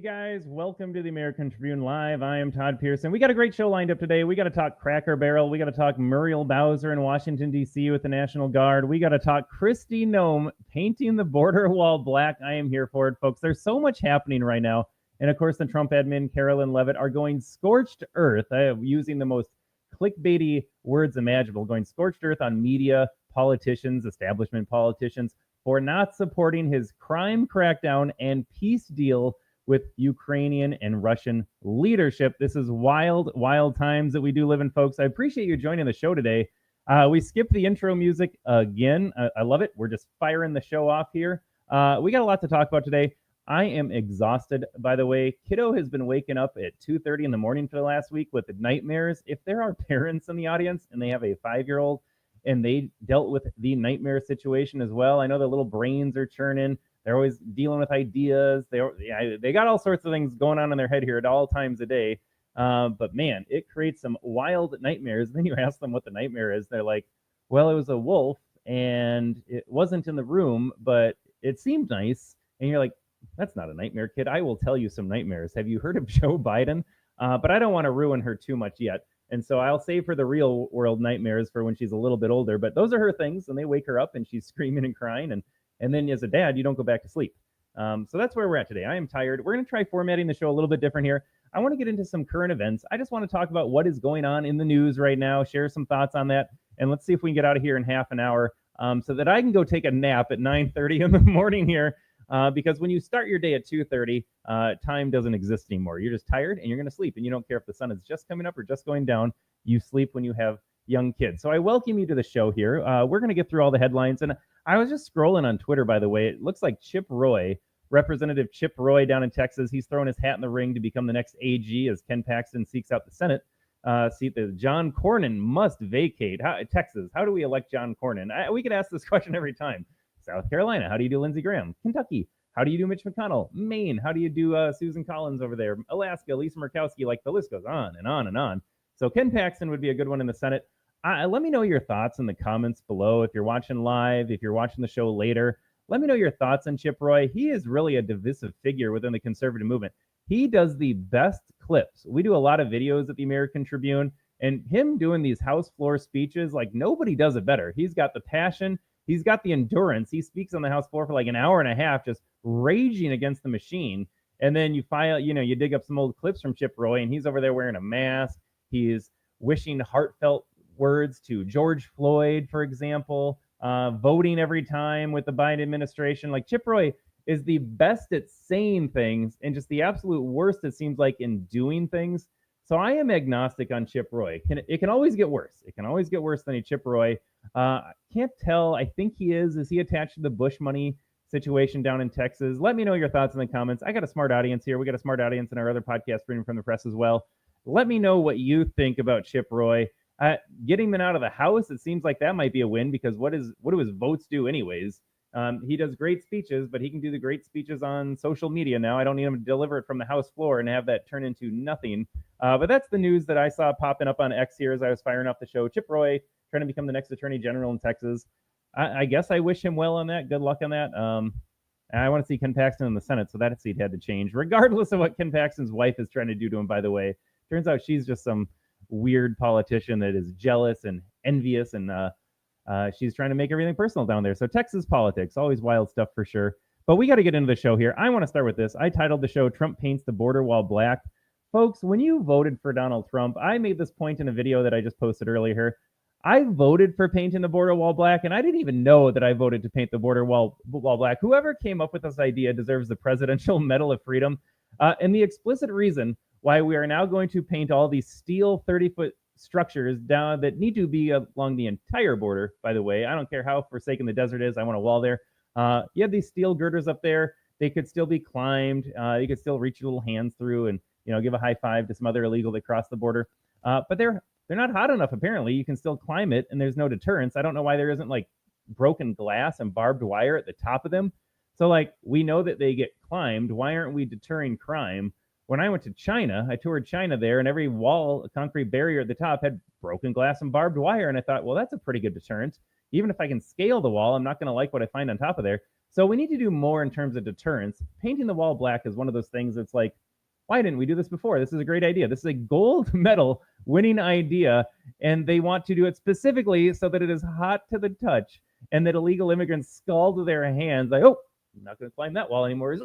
guys, welcome to the American Tribune Live. I am Todd Pearson. We got a great show lined up today. We got to talk Cracker Barrel. We got to talk Muriel Bowser in Washington, D.C. with the National Guard. We got to talk Kristi Noem painting the border wall black. I am here for it, folks. There's so much happening right now. And of course, the Trump admin, Carolyn Levitt, are going scorched earth, using the most clickbaity words imaginable, going scorched earth on media, politicians, establishment politicians, for not supporting his crime crackdown and peace deal with Ukrainian and Russian leadership. This is wild, wild times that we do live in, folks. I appreciate you joining the show today. We skipped the intro music again. I love it. We're just firing the show off here. We got a lot to talk about today. I am exhausted, by the way. Kiddo has been waking up at 2:30 in the morning for the last week with nightmares. If there are parents in the audience and they have a 5-year-old and they dealt with the nightmare situation as well, I know their little brains are churning. They're always dealing with ideas. They got all sorts of things going on in their head here at all times a day. But man, it creates some wild nightmares. Then you ask them what the nightmare is. They're like, well, it was a wolf and it wasn't in the room, but it seemed nice. And you're like, that's not a nightmare, kid. I will tell you some nightmares. Have you heard of Joe Biden? But I don't want to ruin her too much yet. And so I'll save her the real world nightmares for when she's a little bit older. But those are her things, and they wake her up and she's screaming and crying. And then as a dad, you don't go back to sleep. So that's where we're at today. I am tired. We're going to try formatting the show a little bit different here. I want to get into some current events. I just want to talk about what is going on in the news right now, share some thoughts on that, and let's see if we can get out of here in half an hour so that I can go take a nap at 9:30 in the morning here. Because when you start your day at 2:30, time doesn't exist anymore. You're just tired and you're going to sleep, and you don't care if the sun is just coming up or just going down. You sleep when you have young kids. So I welcome you to the show here. We're going to get through all the headlines. And I was just scrolling on Twitter, by the way. It looks like Chip Roy, Representative Chip Roy down in Texas, he's throwing his hat in the ring to become the next AG as Ken Paxton seeks out the Senate seat that John Cornyn must vacate. Texas, how do we elect John Cornyn? We could ask this question every time. South Carolina, how do you do Lindsey Graham? Kentucky, how do you do Mitch McConnell? Maine, how do you do Susan Collins over there? Alaska, Lisa Murkowski, like the list goes on and on and on. So Ken Paxton would be a good one in the Senate. Let me know your thoughts in the comments below. If you're watching live, if you're watching the show later, let me know your thoughts on Chip Roy. He is really a divisive figure within the conservative movement. He does the best clips. We do a lot of videos at the American Tribune, and him doing these House floor speeches, like nobody does it better. He's got the passion. He's got the endurance. He speaks on the House floor for like an hour and a half, just raging against the machine. And then you dig up some old clips from Chip Roy, and he's over there wearing a mask. He's wishing heartfelt words to George Floyd, for example, voting every time with the Biden administration. Like Chip Roy is the best at saying things and just the absolute worst, it seems like, in doing things. So I am agnostic on Chip Roy. It can always get worse. It can always get worse than a Chip Roy. I can't tell. I think he is. Is he attached to the Bush money situation down in Texas? Let me know your thoughts in the comments. I got a smart audience here. We got a smart audience in our other podcast, Freedom from the Press, as well. Let me know what you think about Chip Roy. Getting him out of the House, it seems like that might be a win, because what do his votes do anyways? He does great speeches, but he can do the great speeches on social media now. I don't need him to deliver it from the House floor and have that turn into nothing. But that's the news that I saw popping up on X here as I was firing off the show. Chip Roy trying to become the next Attorney General in Texas. I guess I wish him well on that. Good luck on that. I want to see Ken Paxton in the Senate, so that seat had to change, regardless of what Ken Paxton's wife is trying to do to him, by the way. Turns out she's just some weird politician that is jealous and envious, and she's trying to make everything personal down there. So Texas politics, always wild stuff for sure. But we got to get into the show here. I want to start with this. I titled the show, Trump Paints the Border Wall Black. Folks, when you voted for Donald Trump, I made this point in a video that I just posted earlier. I voted for painting the border wall black, and I didn't even know that I voted to paint the border wall black. Whoever came up with this idea deserves the Presidential Medal of Freedom. And the explicit reason why we are now going to paint all these steel 30-foot structures down that need to be along the entire border, by the way. I don't care how forsaken the desert is. I want a wall there. You have these steel girders up there. They could still be climbed. You could still reach your little hands through and give a high five to some other illegal that crossed the border. But they're not hot enough, apparently. You can still climb it, and there's no deterrence. I don't know why there isn't, like, broken glass and barbed wire at the top of them. So, like, we know that they get climbed. Why aren't we deterring crime? When I went to China, I toured China there, and every wall, a concrete barrier at the top, had broken glass and barbed wire. And I thought, well, that's a pretty good deterrent. Even if I can scale the wall, I'm not going to like what I find on top of there. So we need to do more in terms of deterrence. Painting the wall black is one of those things that's like, why didn't we do this before? This is a great idea. This is a gold medal winning idea, and they want to do it specifically so that it is hot to the touch and that illegal immigrants scald their hands like, oh, I'm not going to climb that wall anymore. It's a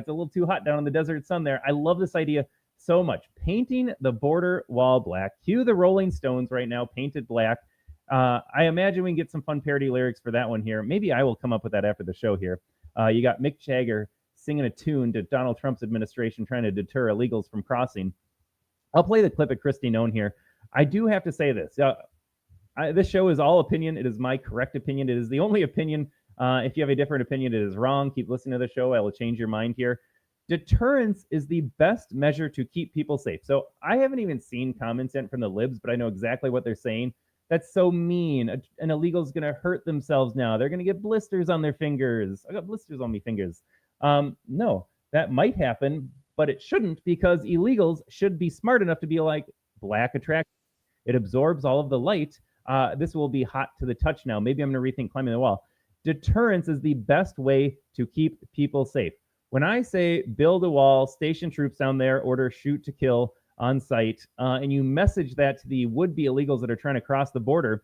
little too hot down in the desert sun there. I love this idea so much. Painting the border wall black. Cue the Rolling Stones right now, painted black. I imagine we can get some fun parody lyrics for that one here. Maybe I will come up with that after the show here. You got Mick Jagger singing a tune to Donald Trump's administration trying to deter illegals from crossing. I'll play the clip of Kristi Noem here. I do have to say this. This show is all opinion. It is my correct opinion. It is the only opinion. If you have a different opinion, it is wrong. Keep listening to the show. I will change your mind here. Deterrence is the best measure to keep people safe. So I haven't even seen comments yet from the Libs, but I know exactly what they're saying. That's so mean. An illegal's going to hurt themselves now. They're going to get blisters on their fingers. I got blisters on my fingers. No, that might happen, but it shouldn't, because illegals should be smart enough to be like, black attraction. It absorbs all of the light. This will be hot to the touch now. Maybe I'm going to rethink climbing the wall. Deterrence is the best way to keep people safe. When I say build a wall, station troops down there, order shoot to kill on site, and you message that to the would-be illegals that are trying to cross the border,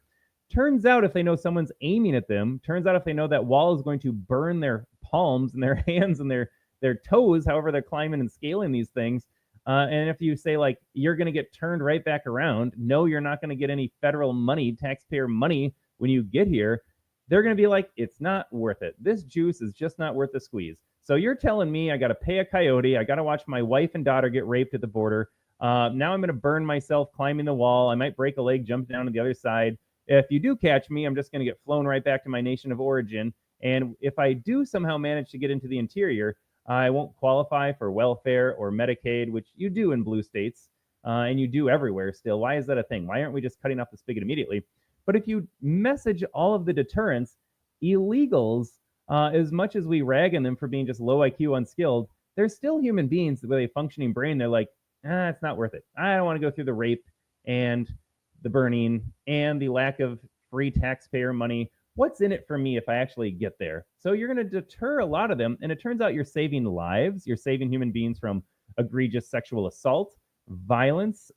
turns out if they know someone's aiming at them, turns out if they know that wall is going to burn their palms and their hands and their toes, however they're climbing and scaling these things, and if you say, like, you're going to get turned right back around, no, you're not going to get any federal money, taxpayer money when you get here, they're going to be like, it's not worth it. This juice is just not worth the squeeze. So you're telling me I got to pay a coyote, I got to watch my wife and daughter get raped at the border, now I'm going to burn myself climbing the wall, I might break a leg, jump down to the other side. If you do catch me, I'm just going to get flown right back to my nation of origin. And if I do somehow manage to get into the interior, I won't qualify for welfare or Medicaid, which you do in blue states, and you do everywhere still. Why is that a thing? Why aren't we just cutting off the spigot immediately? But if you message all of the deterrence, illegals, as much as we rag on them for being just low IQ, unskilled, they're still human beings with a functioning brain. They're like, it's not worth it. I don't want to go through the rape and the burning and the lack of free taxpayer money. What's in it for me if I actually get there? So you're going to deter a lot of them, and it turns out you're saving lives. You're saving human beings from egregious sexual assault, violence,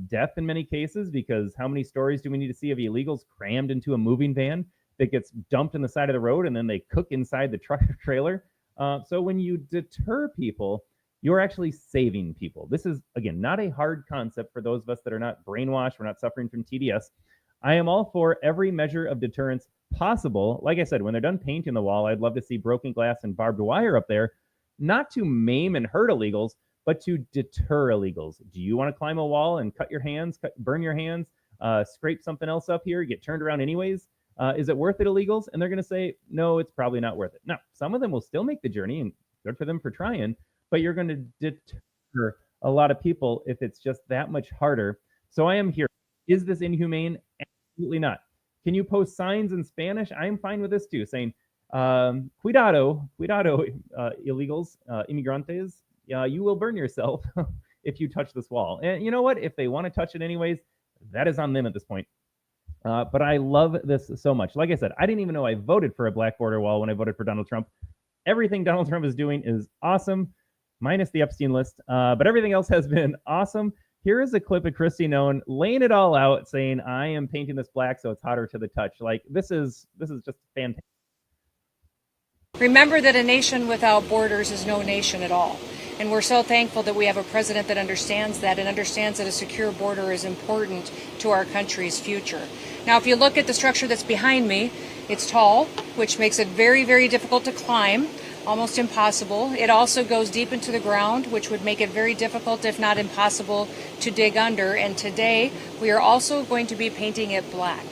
death in many cases, because how many stories do we need to see of illegals crammed into a moving van that gets dumped on the side of the road and then they cook inside the truck or trailer? So when you deter people, you're actually saving people. This is, again, not a hard concept for those of us that are not brainwashed, we're not suffering from TDS. I am all for every measure of deterrence possible. Like I said, when they're done painting the wall, I'd love to see broken glass and barbed wire up there, not to maim and hurt illegals, but to deter illegals. Do you want to climb a wall and cut your hands, burn your hands, scrape something else up here, get turned around anyways? Is it worth it, illegals? And they're going to say, no, it's probably not worth it. Now, some of them will still make the journey, and good for them for trying, but you're going to deter a lot of people if it's just that much harder. So I am here. Is this inhumane? Absolutely not. Can you post signs in Spanish? I'm fine with this too, saying, cuidado, illegals, inmigrantes, you will burn yourself if you touch this wall. And you know what? If they want to touch it anyways, that is on them at this point. But I love this so much. Like I said, I didn't even know I voted for a black border wall when I voted for Donald Trump. Everything Donald Trump is doing is awesome, minus the Epstein list. But everything else has been awesome. Here is a clip of Kristi Noem laying it all out, saying, I am painting this black so it's hotter to the touch. Like, this is just fantastic. Remember that a nation without borders is no nation at all. And we're so thankful that we have a president that understands that and understands that a secure border is important to our country's future. Now, if you look at the structure that's behind me, it's tall, which makes it very, very difficult to climb, almost impossible. It also goes deep into the ground, which would make it very difficult, if not impossible, to dig under. And today, we are also going to be painting it black.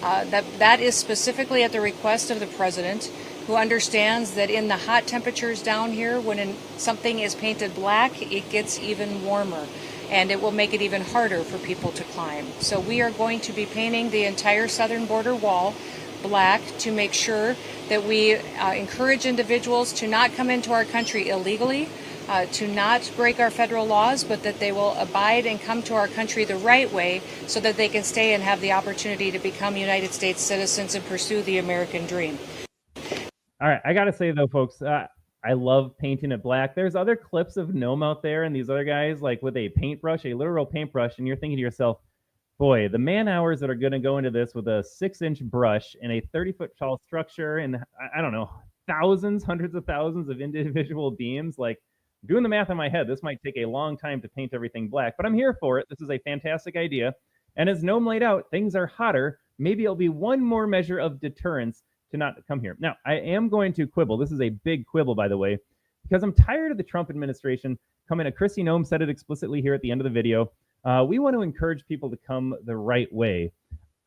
That is specifically at the request of the president, who understands that in the hot temperatures down here, when something is painted black, it gets even warmer, and it will make it even harder for people to climb. So we are going to be painting the entire southern border wall black to make sure that we encourage individuals to not come into our country illegally, to not break our federal laws, but that they will abide and come to our country the right way so that they can stay and have the opportunity to become United States citizens and pursue the American dream. All right, I gotta say though, folks, I love painting it black. There's other clips of Gnome out there and these other guys like with a paintbrush, a literal paintbrush, and you're thinking to yourself, boy, the man hours that are going to go into this with a 6-inch brush and a 30-foot tall structure, and I don't know, thousands, hundreds of thousands of individual beams. Like doing the math in my head, this might take a long time to paint everything black, but I'm here for it. This is a fantastic idea. And as Gnome laid out, things are hotter. Maybe it'll be one more measure of deterrence to not come here. Now, I am going to quibble. This is a big quibble, by the way, because I'm tired of the Trump administration coming. Kristi Noem said it explicitly here at the end of the video. We want to encourage people to come the right way.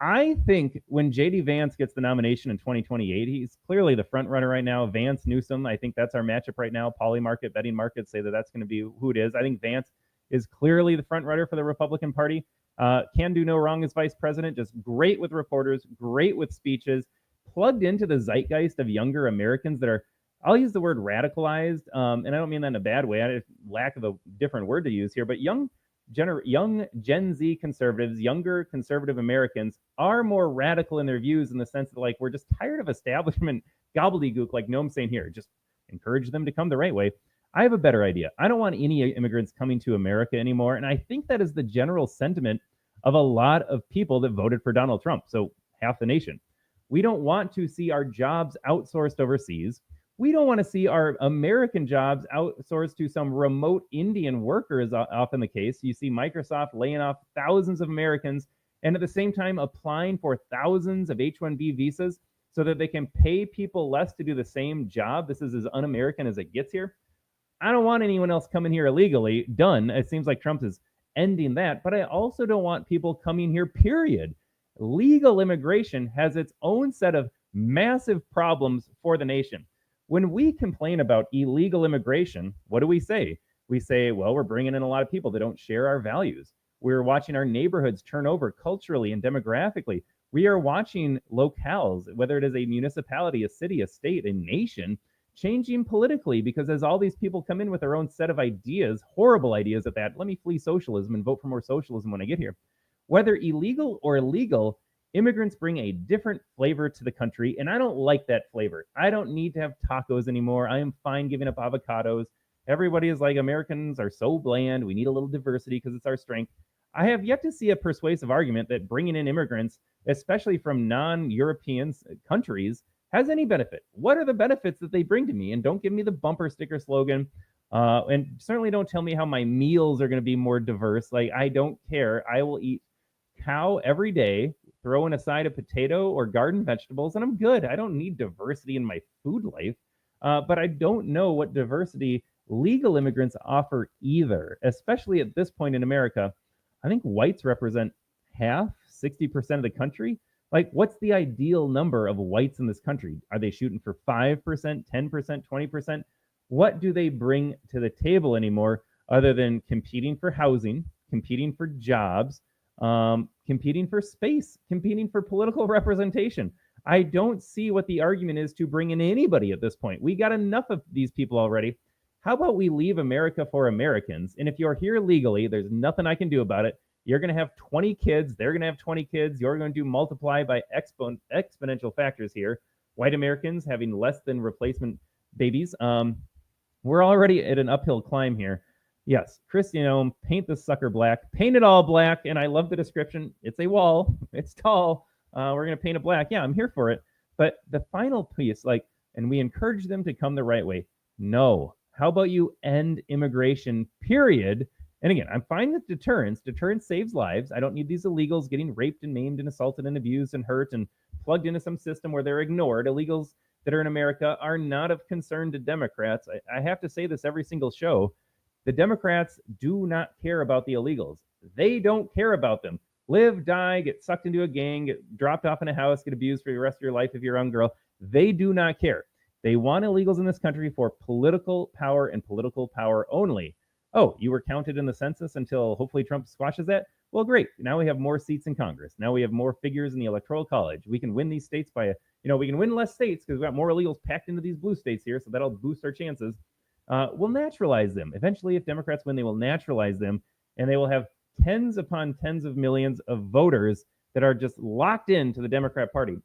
I think when J.D. Vance gets the nomination in 2028, he's clearly the front runner right now. Vance, Newsom, I think that's our matchup right now. Poly market, betting markets say that that's going to be who it is. I think Vance is clearly the front runner for the Republican Party. Can do no wrong as vice president, just great with reporters, great with speeches, plugged into the zeitgeist of younger Americans that are, I'll use the word radicalized, and I don't mean that in a bad way. I lack of a different word to use here, but young Gen Z conservatives, younger conservative Americans are more radical in their views in the sense that like we're just tired of establishment gobbledygook, like Noam's saying here. Just encourage them to come the right way. I have a better idea. I don't want any immigrants coming to America anymore, and I think that is the general sentiment of a lot of people that voted for Donald Trump. So half the nation. We don't want to see our jobs outsourced overseas. We don't want to see our American jobs outsourced to some remote Indian worker, is often the case. You see Microsoft laying off thousands of Americans and at the same time applying for thousands of H-1B visas so that they can pay people less to do the same job. This is as un-American as it gets here. I don't want anyone else coming here illegally. Done. It seems like Trump is ending that. But I also don't want people coming here, period. Legal immigration has its own set of massive problems for the nation. When we complain about illegal immigration, what do we say? We say, well, we're bringing in a lot of people that don't share our values. We're watching our neighborhoods turn over culturally and demographically. We are watching locales, whether it is a municipality, a city, a state, a nation, changing politically because as all these people come in with their own set of ideas, horrible ideas at that, let me flee socialism and vote for more socialism when I get here. Whether illegal or legal, immigrants bring a different flavor to the country, and I don't like that flavor. I don't need to have tacos anymore. I am fine giving up avocados. Everybody is like, Americans are so bland. We need a little diversity because it's our strength. I have yet to see a persuasive argument that bringing in immigrants, especially from non-European countries, has any benefit. What are the benefits that they bring to me? And don't give me the bumper sticker slogan. And certainly don't tell me how my meals are going to be more diverse. Like, I don't care. I will eat cow every day, throw in a side of potato or garden vegetables, and I'm good. I don't need diversity in my food life. But I don't know what diversity legal immigrants offer either, especially at this point in America. I think whites represent half, 60% of the country. Like, what's the ideal number of whites in this country? Are they shooting for 5%, 10%, 20%? What do they bring to the table anymore other than competing for housing, competing for jobs, competing for space, competing for political representation? I don't see what the argument is to bring in anybody at this point. We got enough of these people already. How about we leave America for Americans? And if you're here legally, there's nothing I can do about it. You're going to have 20 kids. They're going to have 20 kids. You're going to multiply by exponential factors here. White Americans having less than replacement babies. We're already at an uphill climb here. Yes, Kristi Noem, paint the sucker black. Paint it all black. And I love the description. It's a wall. It's tall. We're going to paint it black. Yeah, I'm here for it. But the final piece, like, and we encourage them to come the right way. No. How about you end immigration, period? And again, I'm fine with deterrence. Deterrence saves lives. I don't need these illegals getting raped and maimed and assaulted and abused and hurt and plugged into some system where they're ignored. Illegals that are in America are not of concern to Democrats. I have to say this every single show. The Democrats do not care about the illegals. They don't care about them. Live, die, get sucked into a gang, get dropped off in a house, get abused for the rest of your life if you're a young girl. They do not care. They want illegals in this country for political power and political power only. Oh, you were counted in the census until hopefully Trump squashes that? Well, great. Now we have more seats in Congress. Now we have more figures in the Electoral College. We can win these states by, we can win less states because we've got more illegals packed into these blue states here, so that'll boost our chances. We'll naturalize them. Eventually, if Democrats win, they will naturalize them, and they will have tens upon tens of millions of voters that are just locked into the Democrat Party.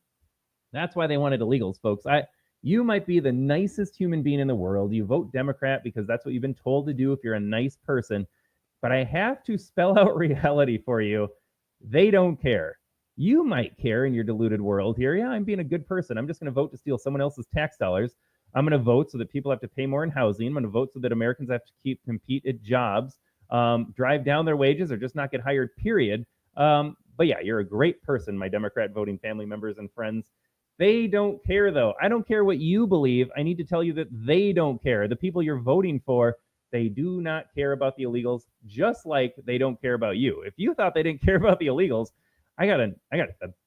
That's why they wanted illegals, folks. You might be the nicest human being in the world. You vote Democrat because that's what you've been told to do if you're a nice person. But I have to spell out reality for you. They don't care. You might care in your deluded world here. Yeah, I'm being a good person. I'm just going to vote to steal someone else's tax dollars. I'm going to vote so that people have to pay more in housing. I'm going to vote so that Americans have to compete at jobs, drive down their wages, or just not get hired, period. But yeah, you're a great person, my Democrat voting family members and friends. They don't care, though. I don't care what you believe. I need to tell you that they don't care. The people you're voting for, they do not care about the illegals, just like they don't care about you. If you thought they didn't care about the illegals, I got a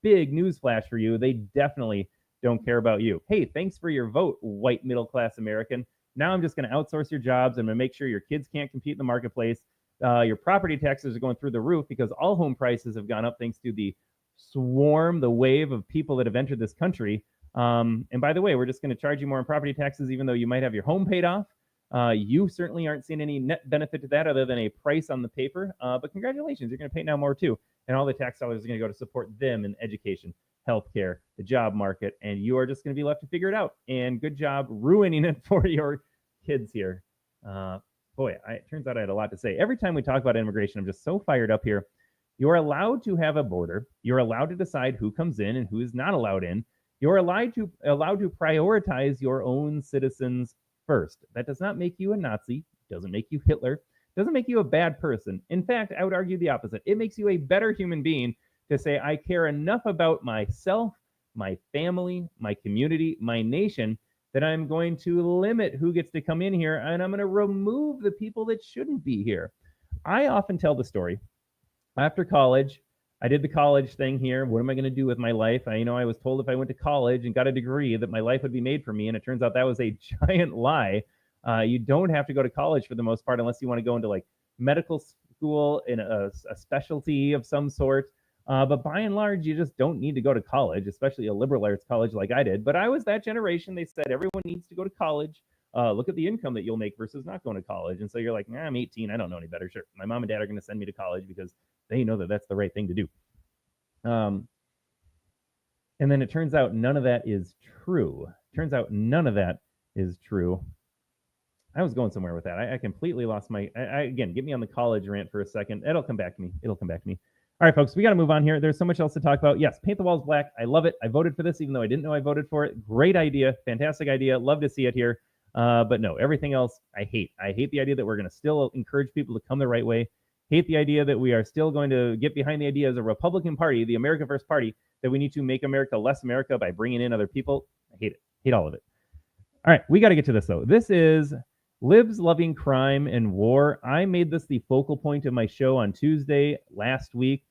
big news flash for you. They definitely don't care about you. Hey, thanks for your vote, white middle class American. Now I'm just going to outsource your jobs. I'm going to make sure your kids can't compete in the marketplace. Your property taxes are going through the roof because all home prices have gone up thanks to the wave of people that have entered this country. And by the way, we're just going to charge you more in property taxes, even though you might have your home paid off. You certainly aren't seeing any net benefit to that other than a price on the paper. But congratulations, you're going to pay now more too. And all the tax dollars are going to go to support them in education, healthcare, the job market, and you are just going to be left to figure it out. And good job ruining it for your kids here. Boy, it turns out I had a lot to say. Every time we talk about immigration, I'm just so fired up here. You're allowed to have a border. You're allowed to decide who comes in and who is not allowed in. You're allowed to prioritize your own citizens first. That does not make you a Nazi, doesn't make you Hitler, doesn't make you a bad person. In fact, I would argue the opposite. It makes you a better human being to say, I care enough about myself, my family, my community, my nation, that I'm going to limit who gets to come in here, and I'm going to remove the people that shouldn't be here. I often tell the story. After college, I did the college thing here. What am I going to do with my life? I was told if I went to college and got a degree that my life would be made for me, and it turns out that was a giant lie. You don't have to go to college for the most part unless you want to go into like medical school in a specialty of some sort. But by and large, you just don't need to go to college, especially a liberal arts college like I did. But I was that generation. They said everyone needs to go to college. Look at the income that you'll make versus not going to college. And so you're like, I'm 18. I don't know any better. Sure. My mom and dad are going to send me to college because they know that that's the right thing to do. And then it turns out none of that is true. I was going somewhere with that. I completely lost my, again, get me on the college rant for a second. It'll come back to me. All right, folks, we got to move on here. There's so much else to talk about. Yes, paint the walls black. I love it. I voted for this, even though I didn't know I voted for it. Great idea. Fantastic idea. Love to see it here. But no, everything else I hate. I hate the idea that we're going to still encourage people to come the right way. Hate the idea that we are still going to get behind the idea as a Republican Party, the America First Party, that we need to make America less America by bringing in other people. I hate it. Hate all of it. All right, we got to get to this, though. This is Libs loving crime and war. I made this the focal point of my show on Tuesday last week.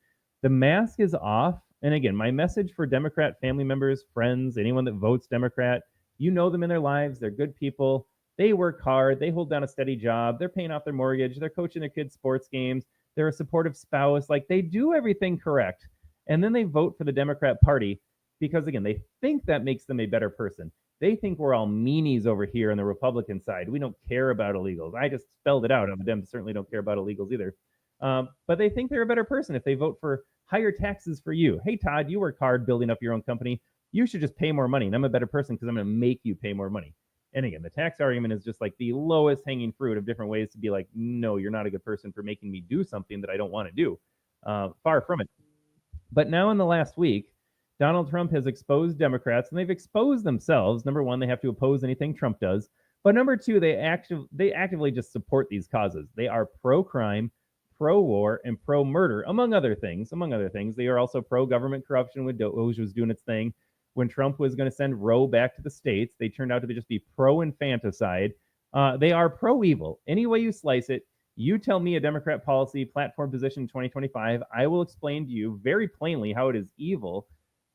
The mask is off. And again, my message for Democrat family members, friends, anyone that votes Democrat, you know them in their lives. They're good people. They work hard. They hold down a steady job. They're paying off their mortgage. They're coaching their kids' sports games. They're a supportive spouse. Like, they do everything correct. And then they vote for the Democrat Party because, again, they think that makes them a better person. They think we're all meanies over here on the Republican side. We don't care about illegals. I just spelled it out. The Dems certainly don't care about illegals either. But they think they're a better person if they vote for higher taxes for you. Hey, Todd, you work hard building up your own company. You should just pay more money. And I'm a better person because I'm going to make you pay more money. And again, the tax argument is just like the lowest hanging fruit of different ways to be like, no, you're not a good person for making me do something that I don't want to do. Far from it. But now in the last week, Donald Trump has exposed Democrats, and they've exposed themselves. Number one, they have to oppose anything Trump does. But number two, they actively just support these causes. They are pro-crime, pro-war, and pro-murder, among other things. They are also pro-government corruption when Doge was doing its thing. When Trump was going to send Roe back to the states, they turned out to just be pro-infanticide. They are pro-evil. Any way you slice it, you tell me a Democrat policy, platform position in 2025, I will explain to you very plainly how it is evil.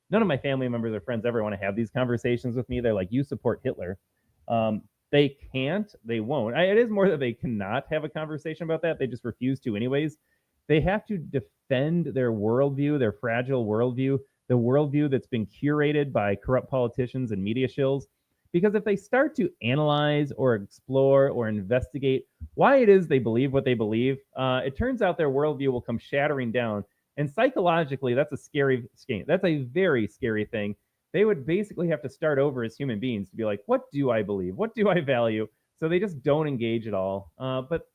None of my family members or friends ever want to have these conversations with me. They're like, you support Hitler. They can't, they won't. It is more that they cannot have a conversation about that. They just refuse to anyways. They have to defend their worldview, their fragile worldview, the worldview that's been curated by corrupt politicians and media shills. Because if they start to analyze or explore or investigate why it is they believe what they believe, it turns out their worldview will come shattering down. And psychologically, that's a scary scheme. That's a very scary thing they would basically have to start over as human beings to be like, what do I believe? What do I value? So they just don't engage at all. But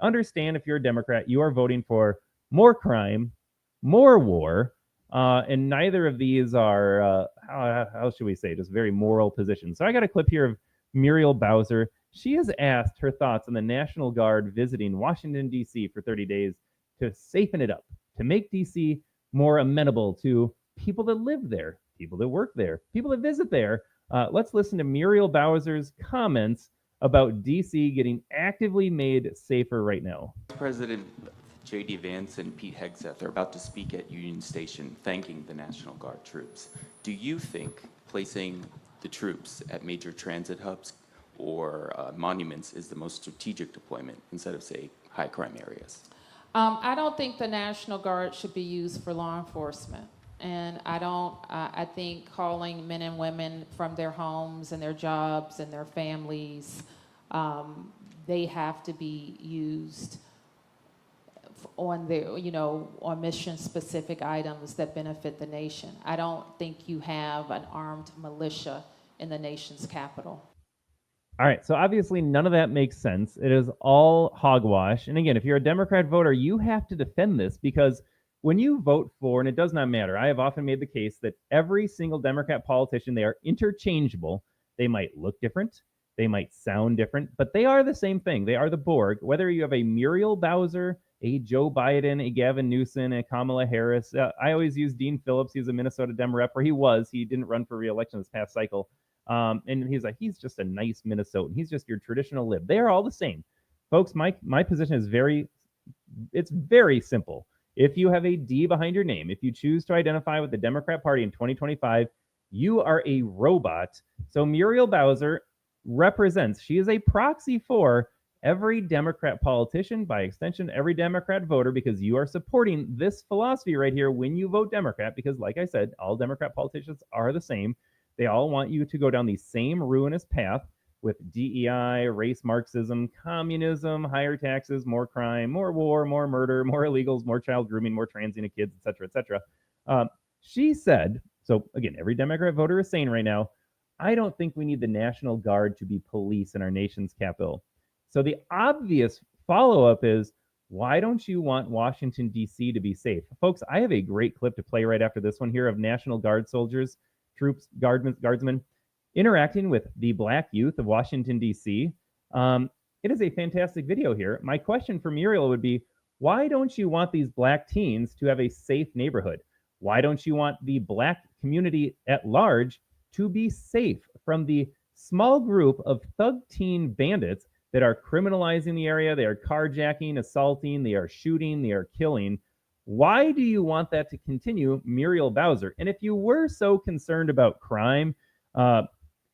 understand, if you're a Democrat, you are voting for more crime, more war, and neither of these are, how should we say, just very moral positions. So I got a clip here of Muriel Bowser. She has asked her thoughts on the National Guard visiting Washington, D.C. for 30 days to safeten it up, to make D.C. more amenable to people that live there, people that work there, people that visit there. Let's listen to Muriel Bowser's comments about D.C. getting actively made safer right now. President J.D. Vance and Pete Hegseth are about to speak at Union Station thanking the National Guard troops. Do you think placing the troops at major transit hubs or monuments is the most strategic deployment instead of, say, high crime areas? I don't think the National Guard should be used for law enforcement. And I think calling men and women from their homes and their jobs and their families, they have to be used on their, on mission-specific items that benefit the nation. I don't think you have an armed militia in the nation's capital. All right, so obviously none of that makes sense. It is all hogwash. And again, if you're a Democrat voter, you have to defend this, because when you vote for, and it does not matter, I have often made the case that every single Democrat politician, they are interchangeable. They might look different, they might sound different, but they are the same thing. They are the Borg. Whether you have a Muriel Bowser, a Joe Biden, a Gavin Newsom, a Kamala Harris. I always use Dean Phillips. He's a Minnesota Dem rep, or he didn't run for re-election this past cycle. And he's just a nice Minnesotan. He's just your traditional lib. They are all the same. Folks, my position is it's very simple. If you have a D behind your name, if you choose to identify with the Democrat Party in 2025, you are a robot. So Muriel Bowser she is a proxy for every Democrat politician, by extension, every Democrat voter, because you are supporting this philosophy right here when you vote Democrat, because like I said, all Democrat politicians are the same. They all want you to go down the same ruinous path with DEI, race Marxism, communism, higher taxes, more crime, more war, more murder, more illegals, more child grooming, more transgender kids, et cetera, et cetera. She said, so again, every Democrat voter is saying right now, I don't think we need the National Guard to be police in our nation's capital. So the obvious follow-up is, why don't you want Washington, D.C. to be safe? Folks, I have a great clip to play right after this one here of National Guard soldiers, troops, guardsmen, interacting with the Black youth of Washington, D.C. It is a fantastic video here. My question for Muriel would be, why don't you want these Black teens to have a safe neighborhood? Why don't you want the Black community at large to be safe from the small group of thug teen bandits that are criminalizing the area? They are carjacking, assaulting, they are shooting, they are killing. Why do you want that to continue, Muriel Bowser? And if you were so concerned about crime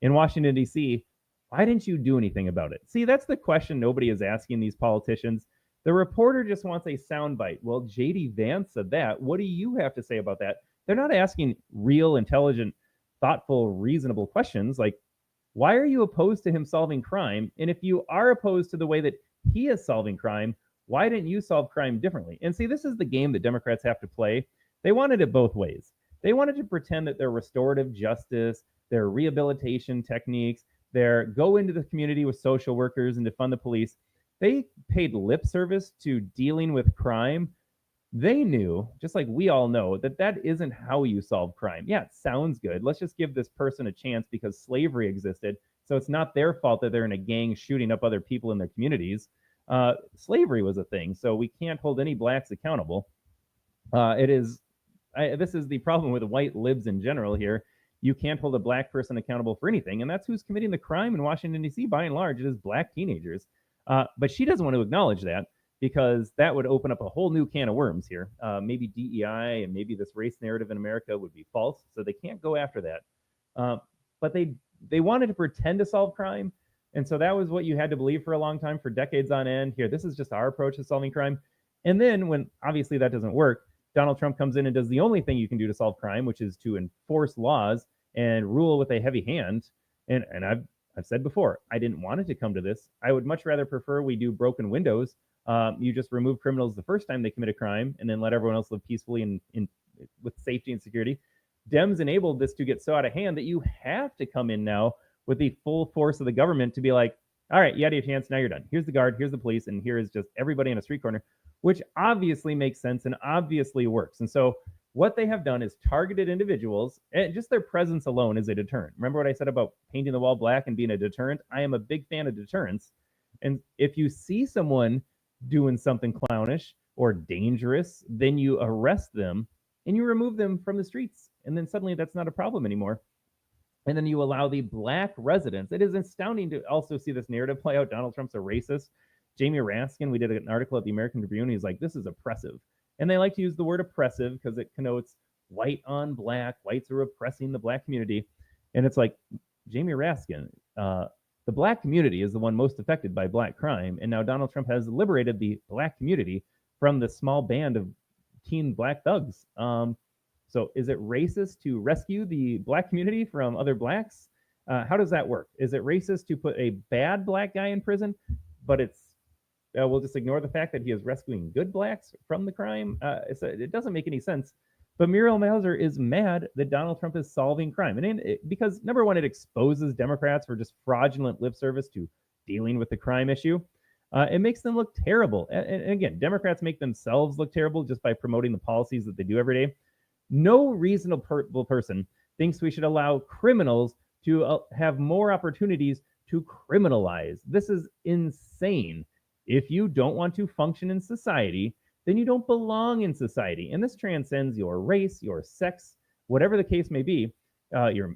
in Washington, D.C., why didn't you do anything about it? See, that's the question nobody is asking these politicians. The reporter just wants a soundbite. Well, J.D. Vance said that. What do you have to say about that? They're not asking real, intelligent, thoughtful, reasonable questions like, why are you opposed to him solving crime? And if you are opposed to the way that he is solving crime, why didn't you solve crime differently? And see, this is the game that Democrats have to play. They wanted it both ways. They wanted to pretend that their restorative justice, their rehabilitation techniques, their go into the community with social workers and defund the police, they paid lip service to dealing with crime. They knew, just like we all know, that that isn't how you solve crime. Yeah, it sounds good. Let's just give this person a chance because slavery existed. So it's not their fault that they're in a gang shooting up other people in their communities. Slavery was a thing, so we can't hold any Blacks accountable. This is the problem with white libs in general here. You can't hold a Black person accountable for anything, and that's who's committing the crime in Washington, D.C. By and large, it is Black teenagers. But she doesn't want to acknowledge that, because that would open up a whole new can of worms here. Maybe DEI and maybe this race narrative in America would be false, so they can't go after that. But they wanted to pretend to solve crime, and so that was what you had to believe for a long time, for decades on end. Here, this is just our approach to solving crime. And then when obviously that doesn't work, Donald Trump comes in and does the only thing you can do to solve crime, which is to enforce laws and rule with a heavy hand. And I've said before, I didn't want it to come to this. I would much rather prefer we do broken windows. You just remove criminals the first time they commit a crime and then let everyone else live peacefully and with safety and security. Dems enabled this to get so out of hand that you have to come in now with the full force of the government to be like, all right, you had your chance, now you're done. Here's the guard, here's the police, and here is just everybody in a street corner, which obviously makes sense and obviously works. And so what they have done is targeted individuals, and just their presence alone is a deterrent. Remember what I said about painting the wall black and being a deterrent? I am a big fan of deterrence. And if you see someone doing something clownish or dangerous, then you arrest them and you remove them from the streets. And then suddenly that's not a problem anymore. And then you allow the black residents. It is astounding to also see this narrative play out. Donald Trump's a racist. Jamie Raskin, we did an article at the American Tribune. He's like, this is oppressive. And they like to use the word oppressive because it connotes white on black. Whites are oppressing the black community. And it's like, Jamie Raskin, the black community is the one most affected by black crime. And now Donald Trump has liberated the black community from the small band of teen black thugs. So is it racist to rescue the black community from other blacks? How does that work? Is it racist to put a bad black guy in prison, but we'll just ignore the fact that he is rescuing good blacks from the crime? It doesn't make any sense. But Muriel Bowser is mad that Donald Trump is solving crime. Because number one, it exposes Democrats for just fraudulent lip service to dealing with the crime issue. It makes them look terrible. And again, Democrats make themselves look terrible just by promoting the policies that they do every day. No reasonable person thinks we should allow criminals to have more opportunities to criminalize. This is insane. If you don't want to function in society, then you don't belong in society. And this transcends your race, your sex, whatever the case may be, your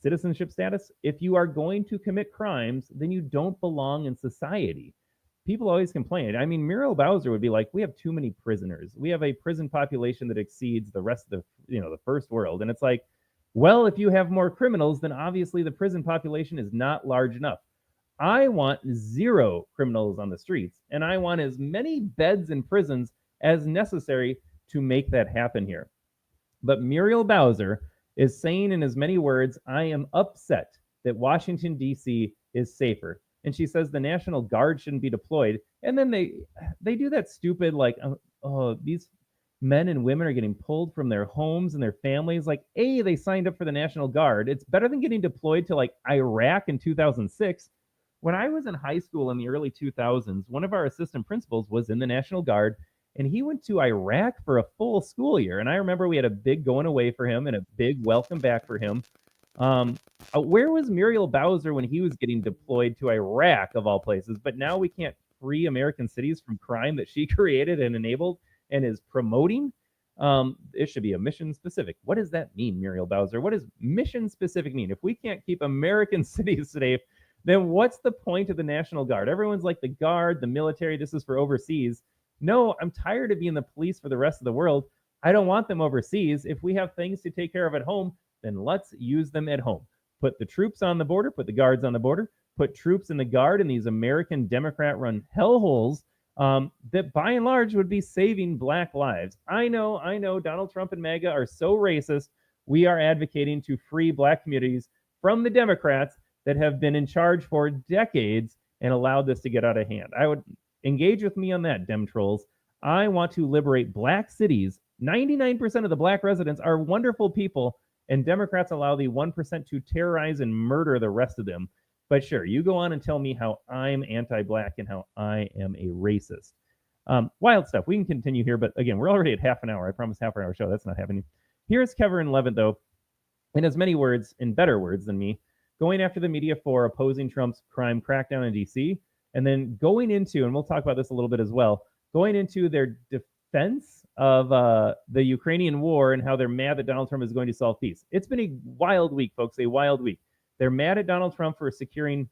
citizenship status. If you are going to commit crimes, then you don't belong in society. People always complain. I mean, Muriel Bowser would be like, we have too many prisoners. We have a prison population that exceeds the rest of the first world. And it's like, well, if you have more criminals, then obviously the prison population is not large enough. I want 0 criminals on the streets, and I want as many beds in prisons as necessary to make that happen here. But Muriel Bowser is saying in as many words, I am upset that Washington, D.C. is safer. And she says the National Guard shouldn't be deployed. And then they do that stupid, like, these men and women are getting pulled from their homes and their families. Like, they signed up for the National Guard. It's better than getting deployed to like Iraq in 2006. When I was in high school in the early 2000s, one of our assistant principals was in the National Guard, and he went to Iraq for a full school year. And I remember we had a big going away for him and a big welcome back for him. Where was Muriel Bowser when he was getting deployed to Iraq, of all places? But now we can't free American cities from crime that she created and enabled and is promoting. It should be a mission specific. What does that mean, Muriel Bowser? What does mission specific mean? If we can't keep American cities safe, then what's the point of the National Guard? Everyone's like, the Guard, the military, this is for overseas. No, I'm tired of being the police for the rest of the world. I don't want them overseas. If we have things to take care of at home, then let's use them at home. Put the troops on the border, put the guards on the border, put troops in the Guard in these American Democrat-run hellholes that by and large would be saving black lives. I know, Donald Trump and MAGA are so racist. We are advocating to free black communities from the Democrats that have been in charge for decades and allowed this to get out of hand. I would engage with me on that, Dem trolls. I want to liberate black cities. 99% of the black residents are wonderful people, and Democrats allow the 1% to terrorize and murder the rest of them. But sure, you go on and tell me how I'm anti-black and how I am a racist. Wild stuff. We can continue here, but again, we're already at half an hour. I promised half an hour show. That's not happening. Here's Kevin Levitt, though, in as many words, in better words than me, going after the media for opposing Trump's crime crackdown in D.C., and then going into, and we'll talk about this a little bit as well, going into their defense of the Ukrainian war and how they're mad that Donald Trump is going to solve peace. It's been a wild week, folks, a wild week. They're mad at Donald Trump for securing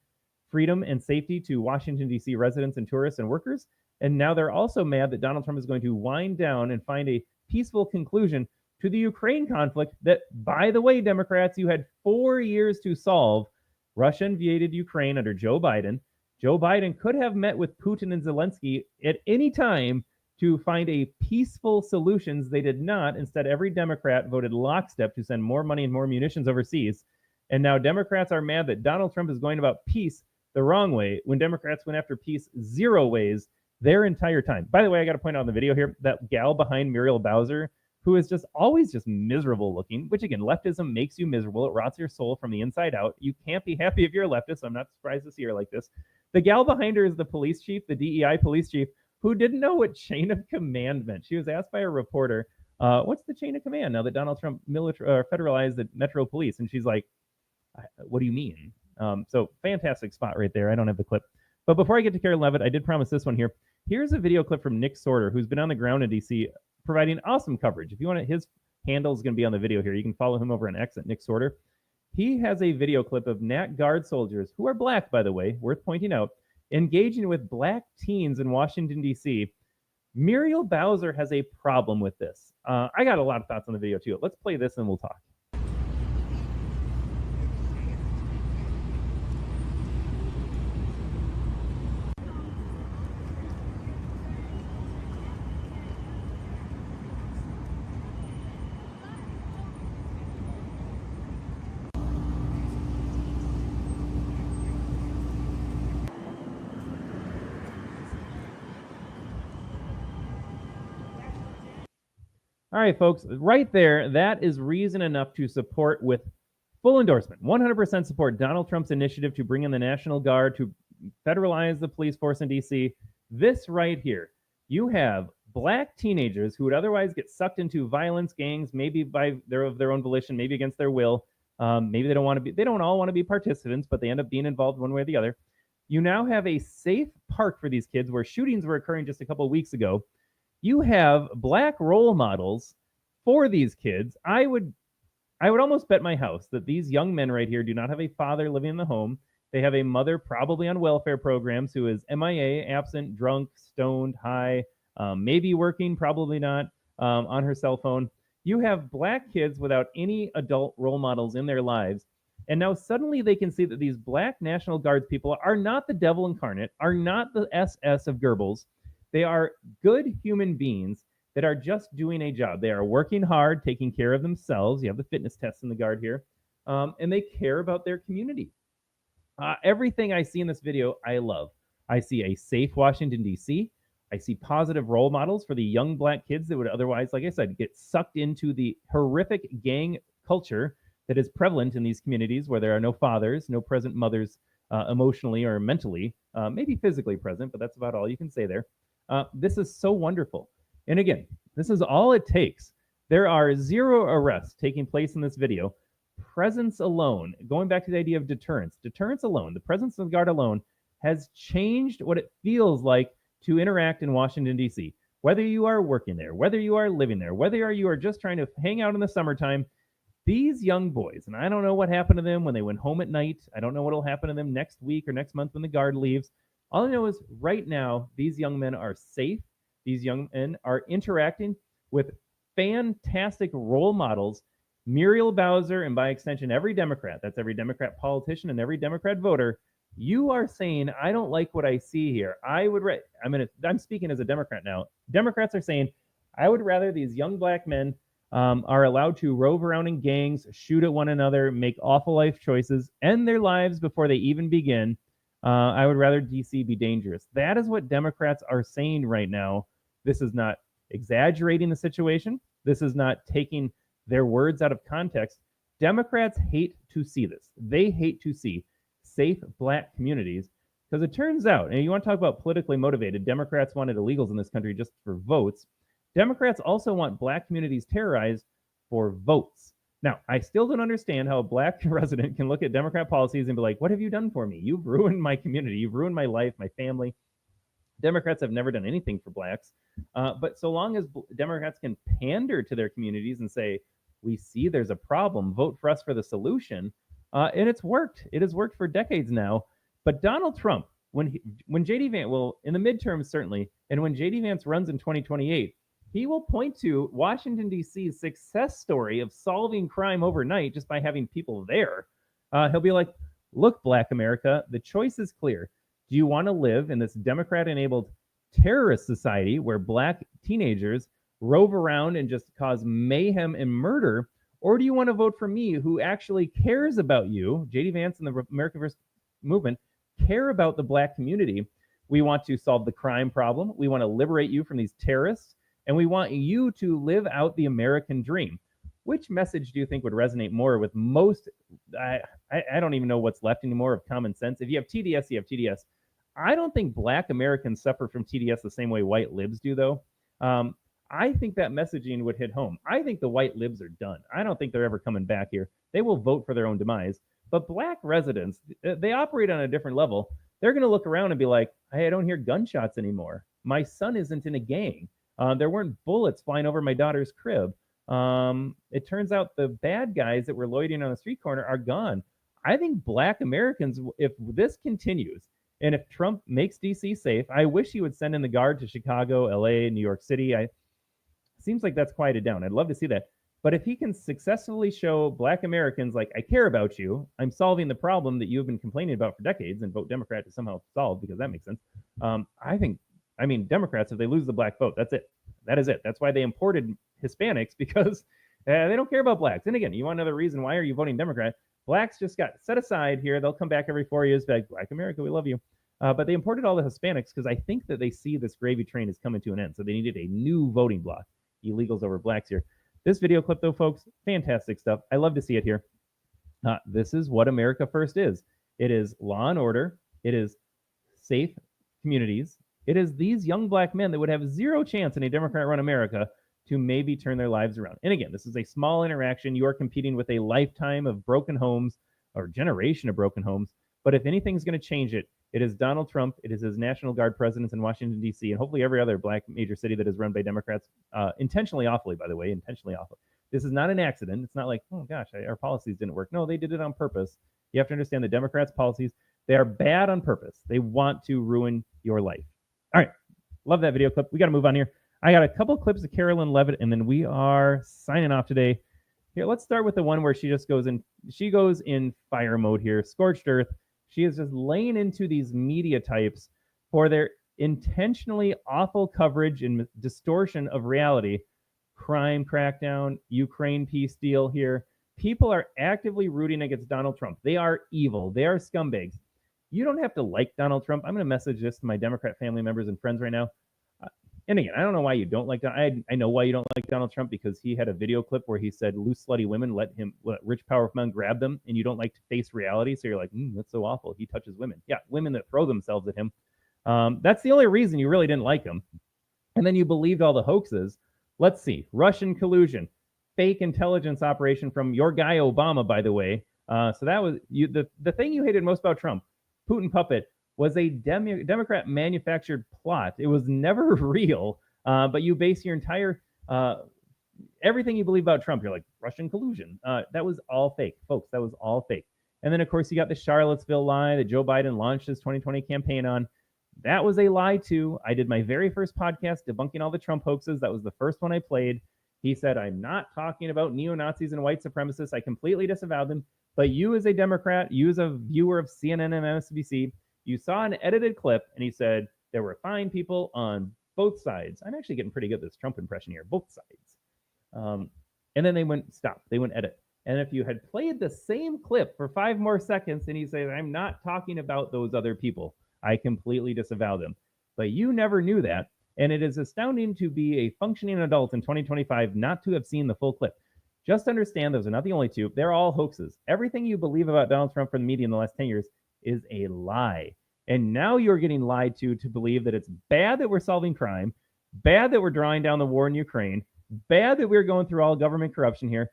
freedom and safety to Washington, D.C. residents and tourists and workers. And now they're also mad that Donald Trump is going to wind down and find a peaceful conclusion to the Ukraine conflict that, by the way, Democrats, you had 4 years to solve. Russia invaded Ukraine under Joe Biden. Joe Biden could have met with Putin and Zelensky at any time to find a peaceful solutions. They did not. Instead, every Democrat voted lockstep to send more money and more munitions overseas. And now Democrats are mad that Donald Trump is going about peace the wrong way when Democrats went after peace 0 ways their entire time. By the way, I got to point out in the video here, that gal behind Muriel Bowser, who is just always just miserable looking, which again, leftism makes you miserable. It rots your soul from the inside out. You can't be happy if you're a leftist. So I'm not surprised to see her like this. The gal behind her is the police chief, the DEI police chief, who didn't know what chain of command meant. She was asked by a reporter, what's the chain of command now that Donald Trump federalized the Metro Police? And she's like, what do you mean? So fantastic spot right there. I don't have the clip. But before I get to Karen Levitt, I did promise this one here. Here's a video clip from Nick Sorter, who's been on the ground in D.C. providing awesome coverage. If you want to, his handle is going to be on the video here. You can follow him over on X at Nick Sorter. He has a video clip of Nat Guard soldiers, who are black, by the way, worth pointing out, engaging with black teens in Washington, D.C. Muriel Bowser has a problem with this. I got a lot of thoughts on the video, too. Let's play this and we'll talk. All right, folks, right there, that is reason enough to support with full endorsement, 100% support Donald Trump's initiative to bring in the National Guard, to federalize the police force in D.C. This right here, you have black teenagers who would otherwise get sucked into violence, gangs, maybe by their own volition, maybe against their will. Maybe they don't all want to be participants, but they end up being involved one way or the other. You now have a safe park for these kids where shootings were occurring just a couple of weeks ago. You have black role models for these kids. I would almost bet my house that these young men right here do not have a father living in the home. They have a mother probably on welfare programs who is MIA, absent, drunk, stoned, high, maybe working, probably not, on her cell phone. You have black kids without any adult role models in their lives. And now suddenly they can see that these black National Guards people are not the devil incarnate, are not the SS of Goebbels. They are good human beings that are just doing a job. They are working hard, taking care of themselves. You have the fitness tests in the Guard here. And they care about their community. Everything I see in this video, I love. I see a safe Washington, D.C. I see positive role models for the young black kids that would otherwise, like I said, get sucked into the horrific gang culture that is prevalent in these communities where there are no fathers, no present mothers emotionally or mentally, maybe physically present, but that's about all you can say there. This is so wonderful. And again, this is all it takes. There are 0 arrests taking place in this video. Presence alone, going back to the idea of deterrence alone, the presence of the Guard alone has changed what it feels like to interact in Washington, D.C. Whether you are working there, whether you are living there, whether you are just trying to hang out in the summertime, these young boys, and I don't know what happened to them when they went home at night. I don't know what will happen to them next week or next month when the Guard leaves. All I know is right now, these young men are safe. These young men are interacting with fantastic role models. Muriel Bowser, and by extension, every Democrat, that's every Democrat politician and every Democrat voter, you are saying, I don't like what I see here. I'm speaking as a Democrat now. Democrats are saying, I would rather these young black men are allowed to rove around in gangs, shoot at one another, make awful life choices, end their lives before they even begin. I would rather DC be dangerous. That is what Democrats are saying right now. This is not exaggerating the situation. This is not taking their words out of context. Democrats hate to see this. They hate to see safe black communities because it turns out, and you want to talk about politically motivated, Democrats wanted illegals in this country just for votes. Democrats also want black communities terrorized for votes. Now, I still don't understand how a black resident can look at Democrat policies and be like, what have you done for me? You've ruined my community. You've ruined my life, my family. Democrats have never done anything for blacks. But so long as Democrats can pander to their communities and say, we see there's a problem, vote for us for the solution. And it's worked. It has worked for decades now. But Donald Trump, when J.D. Vance, well, in the midterms certainly, and when J.D. Vance runs in 2028, he will point to Washington, D.C.'s success story of solving crime overnight just by having people there. He'll be like, look, Black America, the choice is clear. Do you want to live in this Democrat-enabled terrorist society where black teenagers rove around and just cause mayhem and murder? Or do you want to vote for me, who actually cares about you? J.D. Vance and the American First Movement care about the black community. We want to solve the crime problem. We want to liberate you from these terrorists. and we want you to live out the American dream. Which message do you think would resonate more with most? I don't even know what's left anymore of common sense. If you have TDS, you have TDS. I don't think Black Americans suffer from TDS the same way white libs do, though. I think that messaging would hit home. I think the white libs are done. I don't think they're ever coming back here. They will vote for their own demise. But Black residents, they operate on a different level. They're going to look around and be like, hey, I don't hear gunshots anymore. My son isn't in a gang. There weren't bullets flying over my daughter's crib. It turns out the bad guys that were loitering on the street corner are gone. I think Black Americans, if this continues, and if Trump makes DC safe, I wish he would send in the Guard to Chicago, LA, New York City. Seems like that's quieted down. I'd love to see that. But if he can successfully show Black Americans, like, I care about you, I'm solving the problem that you've been complaining about for decades, and vote Democrat to somehow solve, because that makes sense. I mean, Democrats, if they lose the Black vote, that's it. That is it. That's why they imported Hispanics, because they don't care about Blacks. And again, you want another reason, why are you voting Democrat? Blacks just got set aside here. They'll come back every 4 years, like, Black America, we love you. But they imported all the Hispanics because I think that they see this gravy train is coming to an end. So they needed a new voting bloc. Illegals over Blacks here. This video clip, though, folks, fantastic stuff. I love to see it here. This is what America First is. It is law and order. It is safe communities. It is these young Black men that would have zero chance in a Democrat-run America to maybe turn their lives around. And again, this is a small interaction. You are competing with a lifetime of broken homes, or generation of broken homes. But if anything's going to change it, it is Donald Trump. It is his National Guard presence in Washington, D.C., and hopefully every other Black major city that is run by Democrats, intentionally awfully, by the way, intentionally awful. This is not an accident. It's not like, oh, gosh, our policies didn't work. No, they did it on purpose. You have to understand the Democrats' policies. They are bad on purpose. They want to ruin your life. All right. Love that video clip. We got to move on here. I got a couple clips of Carolyn Levitt, and then we are signing off today. Here, let's start with the one where she just goes in fire mode here, scorched earth. She is just laying into these media types for their intentionally awful coverage and distortion of reality. Crime crackdown, Ukraine peace deal here. People are actively rooting against Donald Trump. They are evil. They are scumbags. You don't have to like Donald Trump. I'm going to message this to my Democrat family members and friends right now. And again, I don't know why you don't like Donald. I know why you don't like Donald Trump, because he had a video clip where he said, loose, slutty women, let rich, powerful men grab them. And you don't like to face reality. So you're like, that's so awful. He touches women. Yeah, women that throw themselves at him. That's the only reason you really didn't like him. And then you believed all the hoaxes. Let's see. Russian collusion, fake intelligence operation from your guy Obama, by the way. So that was the thing you hated most about Trump. Putin puppet was a Democrat manufactured plot. It was never real, but you base your entire everything you believe about Trump. You're like, Russian collusion. That was all fake, folks. That was all fake. And then, of course, you got the Charlottesville lie that Joe Biden launched his 2020 campaign on. That was a lie, too. I did my very first podcast debunking all the Trump hoaxes. That was the first one I played. He said, I'm not talking about neo-Nazis and white supremacists. I completely disavowed them. But you as a Democrat, you as a viewer of CNN and MSNBC, you saw an edited clip, and he said there were fine people on both sides. I'm actually getting pretty good at this Trump impression here, both sides. And then they went stop. They went edit. And if you had played the same clip for 5 more seconds, and he said, I'm not talking about those other people. I completely disavow them. But you never knew that. And it is astounding to be a functioning adult in 2025 not to have seen the full clip. Just understand those are not the only two. They're all hoaxes. Everything you believe about Donald Trump from the media in the last 10 years is a lie. And now you're getting lied to believe that it's bad that we're solving crime, bad that we're drawing down the war in Ukraine, bad that we're going through all government corruption here.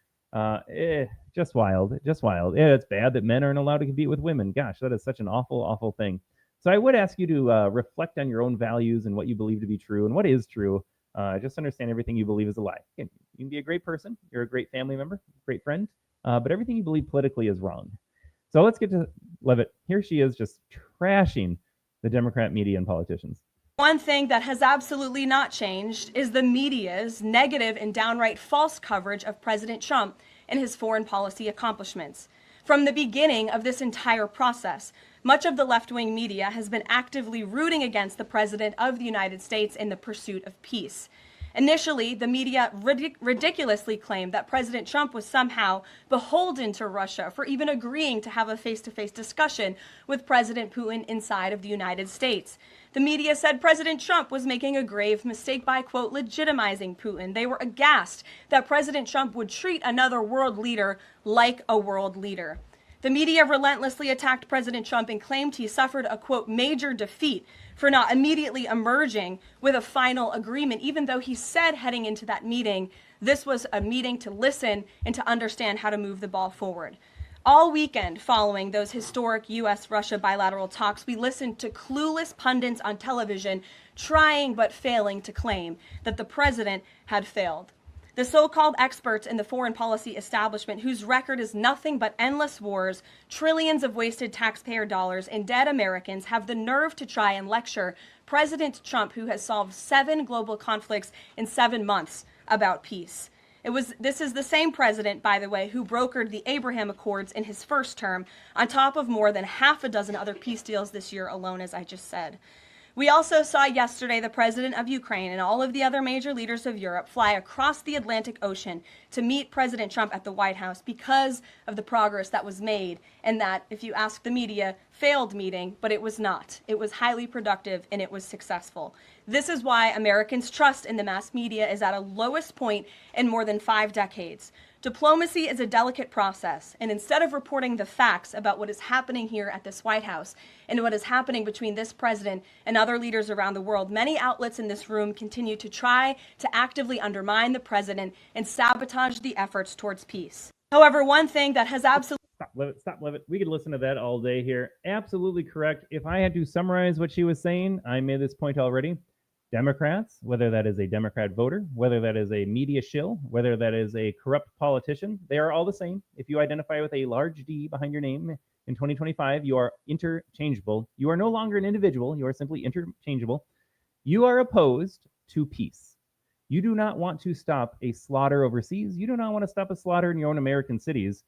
Just wild. Just wild. Yeah, it's bad that men aren't allowed to compete with women. Gosh, that is such an awful, awful thing. So I would ask you to reflect on your own values and what you believe to be true and what is true. Just understand everything you believe is a lie. You can be a great person. You're a great family member, great friend. But everything you believe politically is wrong. So let's get to Levitt. Here she is just trashing the Democrat media and politicians. One thing that has absolutely not changed is the media's negative and downright false coverage of President Trump and his foreign policy accomplishments. From the beginning of this entire process, much of the left-wing media has been actively rooting against the President of the United States in the pursuit of peace. Initially, the media ridiculously claimed that President Trump was somehow beholden to Russia for even agreeing to have a face-to-face discussion with President Putin inside of the United States. The media said President Trump was making a grave mistake by, quote, legitimizing Putin. They were aghast that President Trump would treat another world leader like a world leader. The media relentlessly attacked President Trump and claimed he suffered a, quote, major defeat for not immediately emerging with a final agreement, even though he said heading into that meeting, this was a meeting to listen and to understand how to move the ball forward. All weekend following those historic U.S.-Russia bilateral talks, we listened to clueless pundits on television trying but failing to claim that the president had failed. The so-called experts in the foreign policy establishment, whose record is nothing but endless wars, trillions of wasted taxpayer dollars, and dead Americans, have the nerve to try and lecture President Trump, who has solved 7 global conflicts in 7 months, about peace. This is the same president, by the way, who brokered the Abraham Accords in his first term, on top of more than half a dozen other peace deals this year alone, as I just said. We also saw yesterday the president of Ukraine and all of the other major leaders of Europe fly across the Atlantic Ocean to meet President Trump at the White House because of the progress that was made, and that, if you ask the media, failed meeting, but it was not. It was highly productive and it was successful. This is why Americans' trust in the mass media is at a lowest point in more than 5 decades. Diplomacy is a delicate process, and instead of reporting the facts about what is happening here at this White House and what is happening between this president and other leaders around the world, many outlets in this room continue to try to actively undermine the president and sabotage the efforts towards peace. However, one thing that has absolutely... Stop, Levitt. We could listen to that all day here. Absolutely correct. If I had to summarize what she was saying, I made this point already. Democrats, whether that is a Democrat voter, whether that is a media shill, whether that is a corrupt politician, they are all the same. If you identify with a large D behind your name in 2025, you are interchangeable. You are no longer an individual. You are simply interchangeable. You are opposed to peace. You do not want to stop a slaughter overseas. You do not want to stop a slaughter in your own American cities.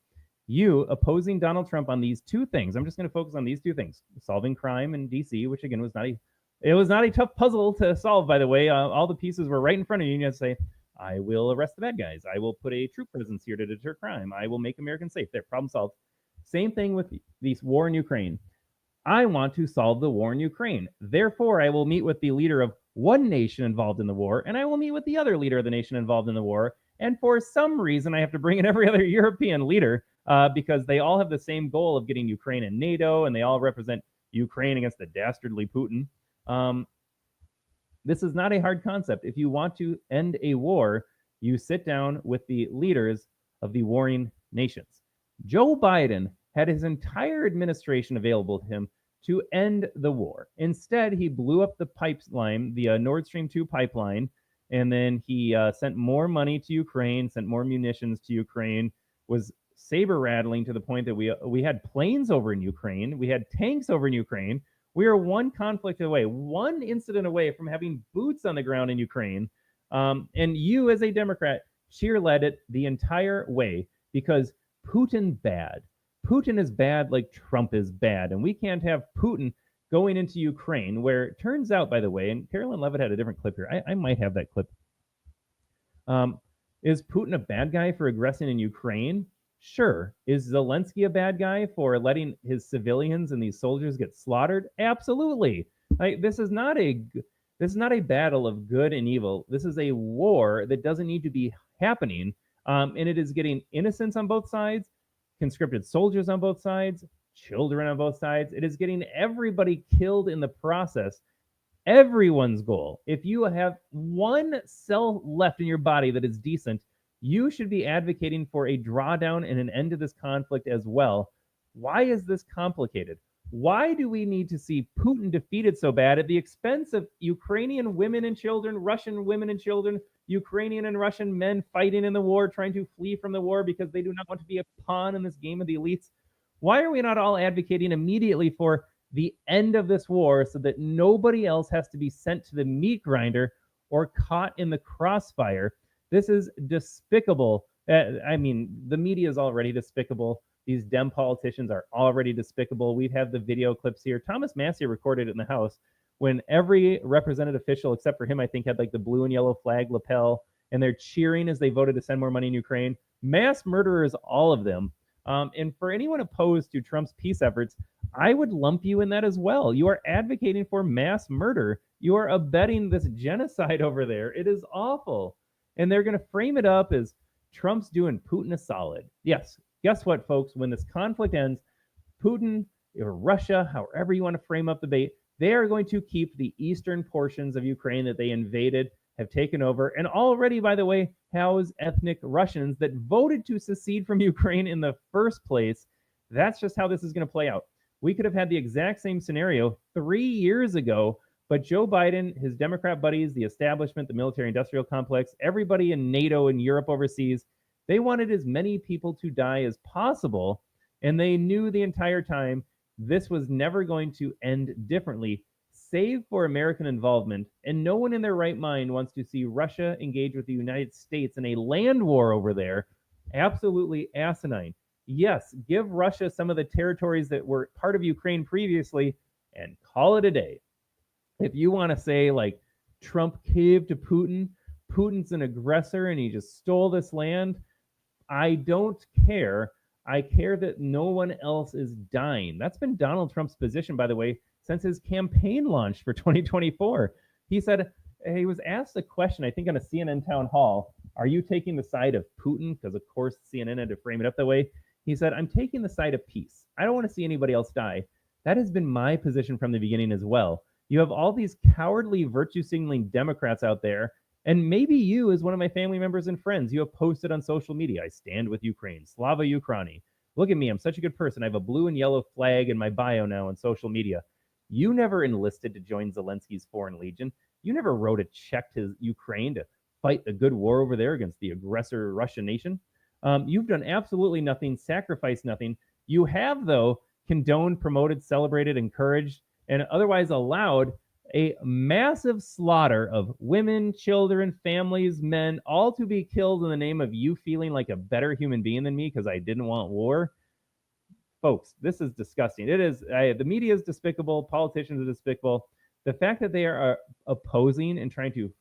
You opposing Donald Trump on these 2 things. I'm just going to focus on these 2 things. Solving crime in D.C., which again was not a tough puzzle to solve, by the way. All the pieces were right in front of you. You have to say, I will arrest the bad guys. I will put a troop presence here to deter crime. I will make Americans safe. There, problem solved. Same thing with this war in Ukraine. I want to solve the war in Ukraine. Therefore, I will meet with the leader of one nation involved in the war, and I will meet with the other leader of the nation involved in the war. And for some reason, I have to bring in every other European leader because they all have the same goal of getting Ukraine in NATO, and they all represent Ukraine against the dastardly Putin. This is not a hard concept. If you want to end a war, you sit down with the leaders of the warring nations. Joe Biden had his entire administration available to him to end the war. Instead, he blew up the pipeline, the Nord Stream 2 pipeline, and then he sent more money to Ukraine, sent more munitions to Ukraine, was saber rattling to the point that we had planes over in Ukraine, we had tanks over in Ukraine. We are one conflict away, one incident away from having boots on the ground in Ukraine. And you, as a Democrat, cheerled it the entire way because Putin bad. Putin is bad like Trump is bad. And we can't have Putin going into Ukraine, where it turns out, by the way, and Carolyn Levitt had a different clip here. I might have that clip. Is Putin a bad guy for aggressing in Ukraine? Sure. Is Zelensky a bad guy for letting his civilians and these soldiers get slaughtered? Absolutely. This is not a battle of good and evil. This is a war that doesn't need to be happening, and it is getting innocents on both sides, conscripted soldiers on both sides, children on both sides. It is getting everybody killed in the process. Everyone's goal. If you have one cell left in your body that is decent, you should be advocating for a drawdown and an end to this conflict as well. Why is this complicated? Why do we need to see Putin defeated so bad at the expense of Ukrainian women and children, Russian women and children, Ukrainian and Russian men fighting in the war, trying to flee from the war because they do not want to be a pawn in this game of the elites? Why are we not all advocating immediately for the end of this war so that nobody else has to be sent to the meat grinder or caught in the crossfire? This is despicable. I mean, the media is already despicable. These Dem politicians are already despicable. We have the video clips here. Thomas Massey recorded it in the House when every represented official, except for him, I think, had like the blue and yellow flag lapel, and they're cheering as they voted to send more money in Ukraine. Mass murderers, all of them. And for anyone opposed to Trump's peace efforts, I would lump you in that as well. You are advocating for mass murder. You are abetting this genocide over there. It is awful. And they're going to frame it up as Trump's doing Putin a solid. Yes, guess what, folks? When this conflict ends, Putin or Russia, however you want to frame up the debate, they are going to keep the eastern portions of Ukraine that they invaded, have taken over, and already, by the way, house ethnic Russians that voted to secede from Ukraine in the first place. That's just how this is going to play out. We could have had the exact same scenario 3 years ago, but Joe Biden, his Democrat buddies, the establishment, the military industrial complex, everybody in NATO and Europe overseas, they wanted as many people to die as possible. And they knew the entire time this was never going to end differently, save for American involvement. And no one in their right mind wants to see Russia engage with the United States in a land war over there. Absolutely asinine. Yes, give Russia some of the territories that were part of Ukraine previously and call it a day. If you want to say, like, Trump caved to Putin, Putin's an aggressor and he just stole this land, I don't care. I care that no one else is dying. That's been Donald Trump's position, by the way, since his campaign launched for 2024. He said, he was asked a question, I think on a CNN town hall, are you taking the side of Putin? Because, of course, CNN had to frame it up that way. He said, I'm taking the side of peace. I don't want to see anybody else die. That has been my position from the beginning as well. You have all these cowardly, virtue-signaling Democrats out there, and maybe you, as one of my family members and friends, you have posted on social media, I stand with Ukraine, Slava Ukraini. Look at me, I'm such a good person. I have a blue and yellow flag in my bio now on social media. You never enlisted to join Zelensky's Foreign Legion. You never wrote a check to Ukraine to fight the good war over there against the aggressor Russian nation. You've done absolutely nothing, sacrificed nothing. You have, though, condoned, promoted, celebrated, encouraged, and otherwise allowed a massive slaughter of women, children, families, men, all to be killed in the name of you feeling like a better human being than me because I didn't want war. Folks, this is disgusting. It is. The media is despicable. Politicians are despicable. The fact that they are opposing and trying to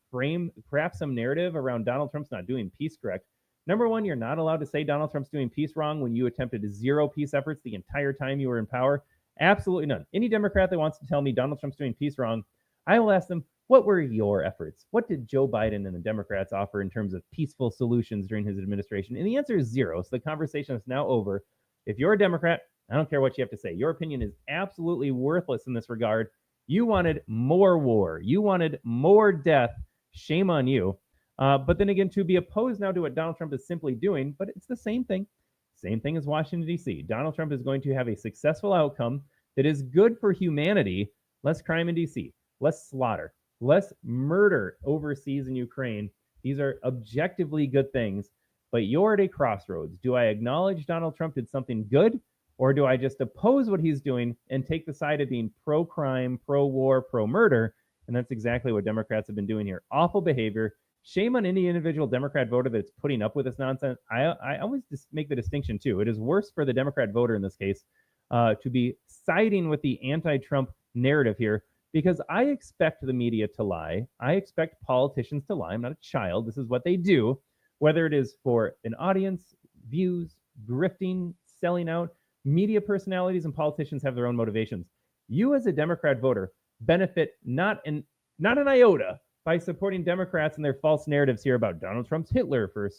craft some narrative around Donald Trump's not doing peace correct. Number one, you're not allowed to say Donald Trump's doing peace wrong when you attempted zero peace efforts the entire time you were in power. Absolutely none. Any Democrat that wants to tell me Donald Trump's doing peace wrong, I will ask them, what were your efforts? What did Joe Biden and the Democrats offer in terms of peaceful solutions during his administration? And the answer is zero. So the conversation is now over. If you're a Democrat, I don't care what you have to say. Your opinion is absolutely worthless in this regard. You wanted more war. You wanted more death. Shame on you. But then again, to be opposed now to what Donald Trump is simply doing, but it's the same thing. Same thing as Washington, D.C. Donald Trump is going to have a successful outcome that is good for humanity. Less crime in D.C., less slaughter, less murder overseas in Ukraine. These are objectively good things, but you're at a crossroads. Do I acknowledge Donald Trump did something good, or do I just oppose what he's doing and take the side of being pro-crime, pro-war, pro-murder? And that's exactly what Democrats have been doing here. Awful behavior. Shame on any individual Democrat voter that's putting up with this nonsense. I always just make the distinction, too. It is worse for the Democrat voter in this case to be siding with the anti-Trump narrative here, because I expect the media to lie. I expect politicians to lie. I'm not a child. This is what they do, whether it is for an audience, views, grifting, selling out. Media personalities and politicians have their own motivations. You, as a Democrat voter, benefit not an iota by supporting Democrats and their false narratives here about Donald Trump's Hitler for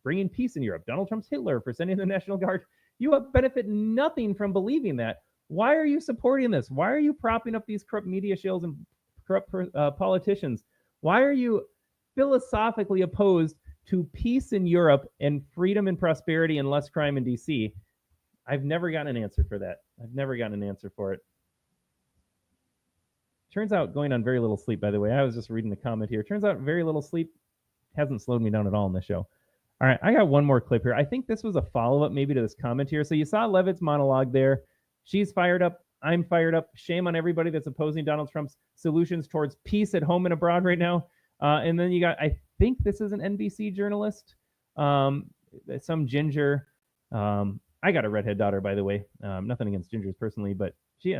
bringing peace in Europe, Donald Trump's Hitler for sending the National Guard. You benefit nothing from believing that. Why are you supporting this? Why are you propping up these corrupt media shills and corrupt politicians? Why are you philosophically opposed to peace in Europe and freedom and prosperity and less crime in D.C.? I've never gotten an answer for that. I've never gotten an answer for it. Turns out going on very little sleep, by the way. I was just reading the comment here. Turns out very little sleep hasn't slowed me down at all in this show. All right, I got one more clip here. I think this was a follow-up maybe to this comment here. So you saw Levitt's monologue there. She's fired up. I'm fired up. Shame on everybody that's opposing Donald Trump's solutions towards peace at home and abroad right now. And then you got, I think this is an NBC journalist, some ginger. I got a redhead daughter, by the way. Nothing against gingers personally, but she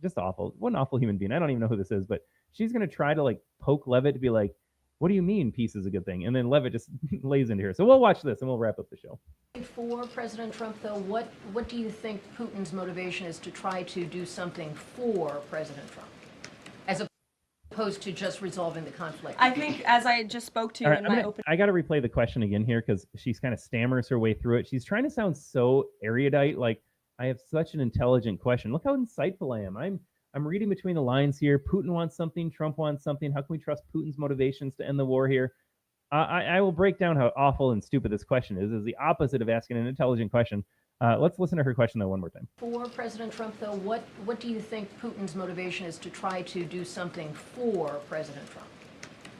just awful. What an awful human being. I don't even know who this is, but she's going to try to like poke Levitt to be like, What do you mean peace is a good thing? And then Levitt just lays into here. So we'll watch this and we'll wrap up the show. For President Trump, though, what do you think Putin's motivation is to try to do something for President Trump, as opposed to just resolving the conflict? I think, as I just spoke to in my opening... I got to replay the question again here because she's kind of stammers her way through it. She's trying to sound so erudite, like I have such an intelligent question. Look how insightful I am. I'm reading between the lines here. Putin wants something. Trump wants something. How can we trust Putin's motivations to end the war here? I will break down how awful and stupid this question is. It's the opposite of asking an intelligent question. Let's listen to her question, though, one more time. For President Trump, though, what do you think Putin's motivation is to try to do something for President Trump,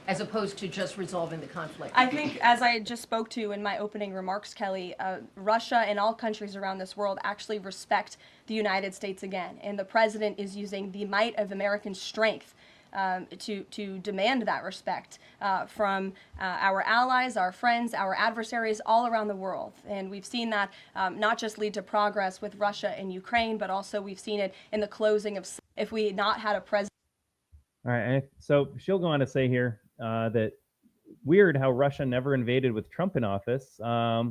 as opposed to just resolving the conflict? I think, as I just spoke to in my opening remarks, Kelly, Russia and all countries around this world actually respect the United States again. And the president is using the might of American strength to demand that respect from our allies, our friends, our adversaries all around the world. And we've seen that not just lead to progress with Russia and Ukraine, but also we've seen it in the closing of... If we had not had a president... All right, so she'll go on to say here that weird how Russia never invaded with Trump in office.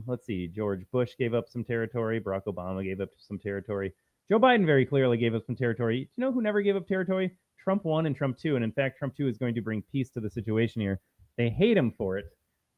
Let's see, George Bush gave up some territory. Barack Obama gave up some territory. Joe Biden very clearly gave up some territory. Do you know who never gave up territory? Trump 1 and Trump 2. And in fact, Trump 2 is going to bring peace to the situation here. They hate him for it.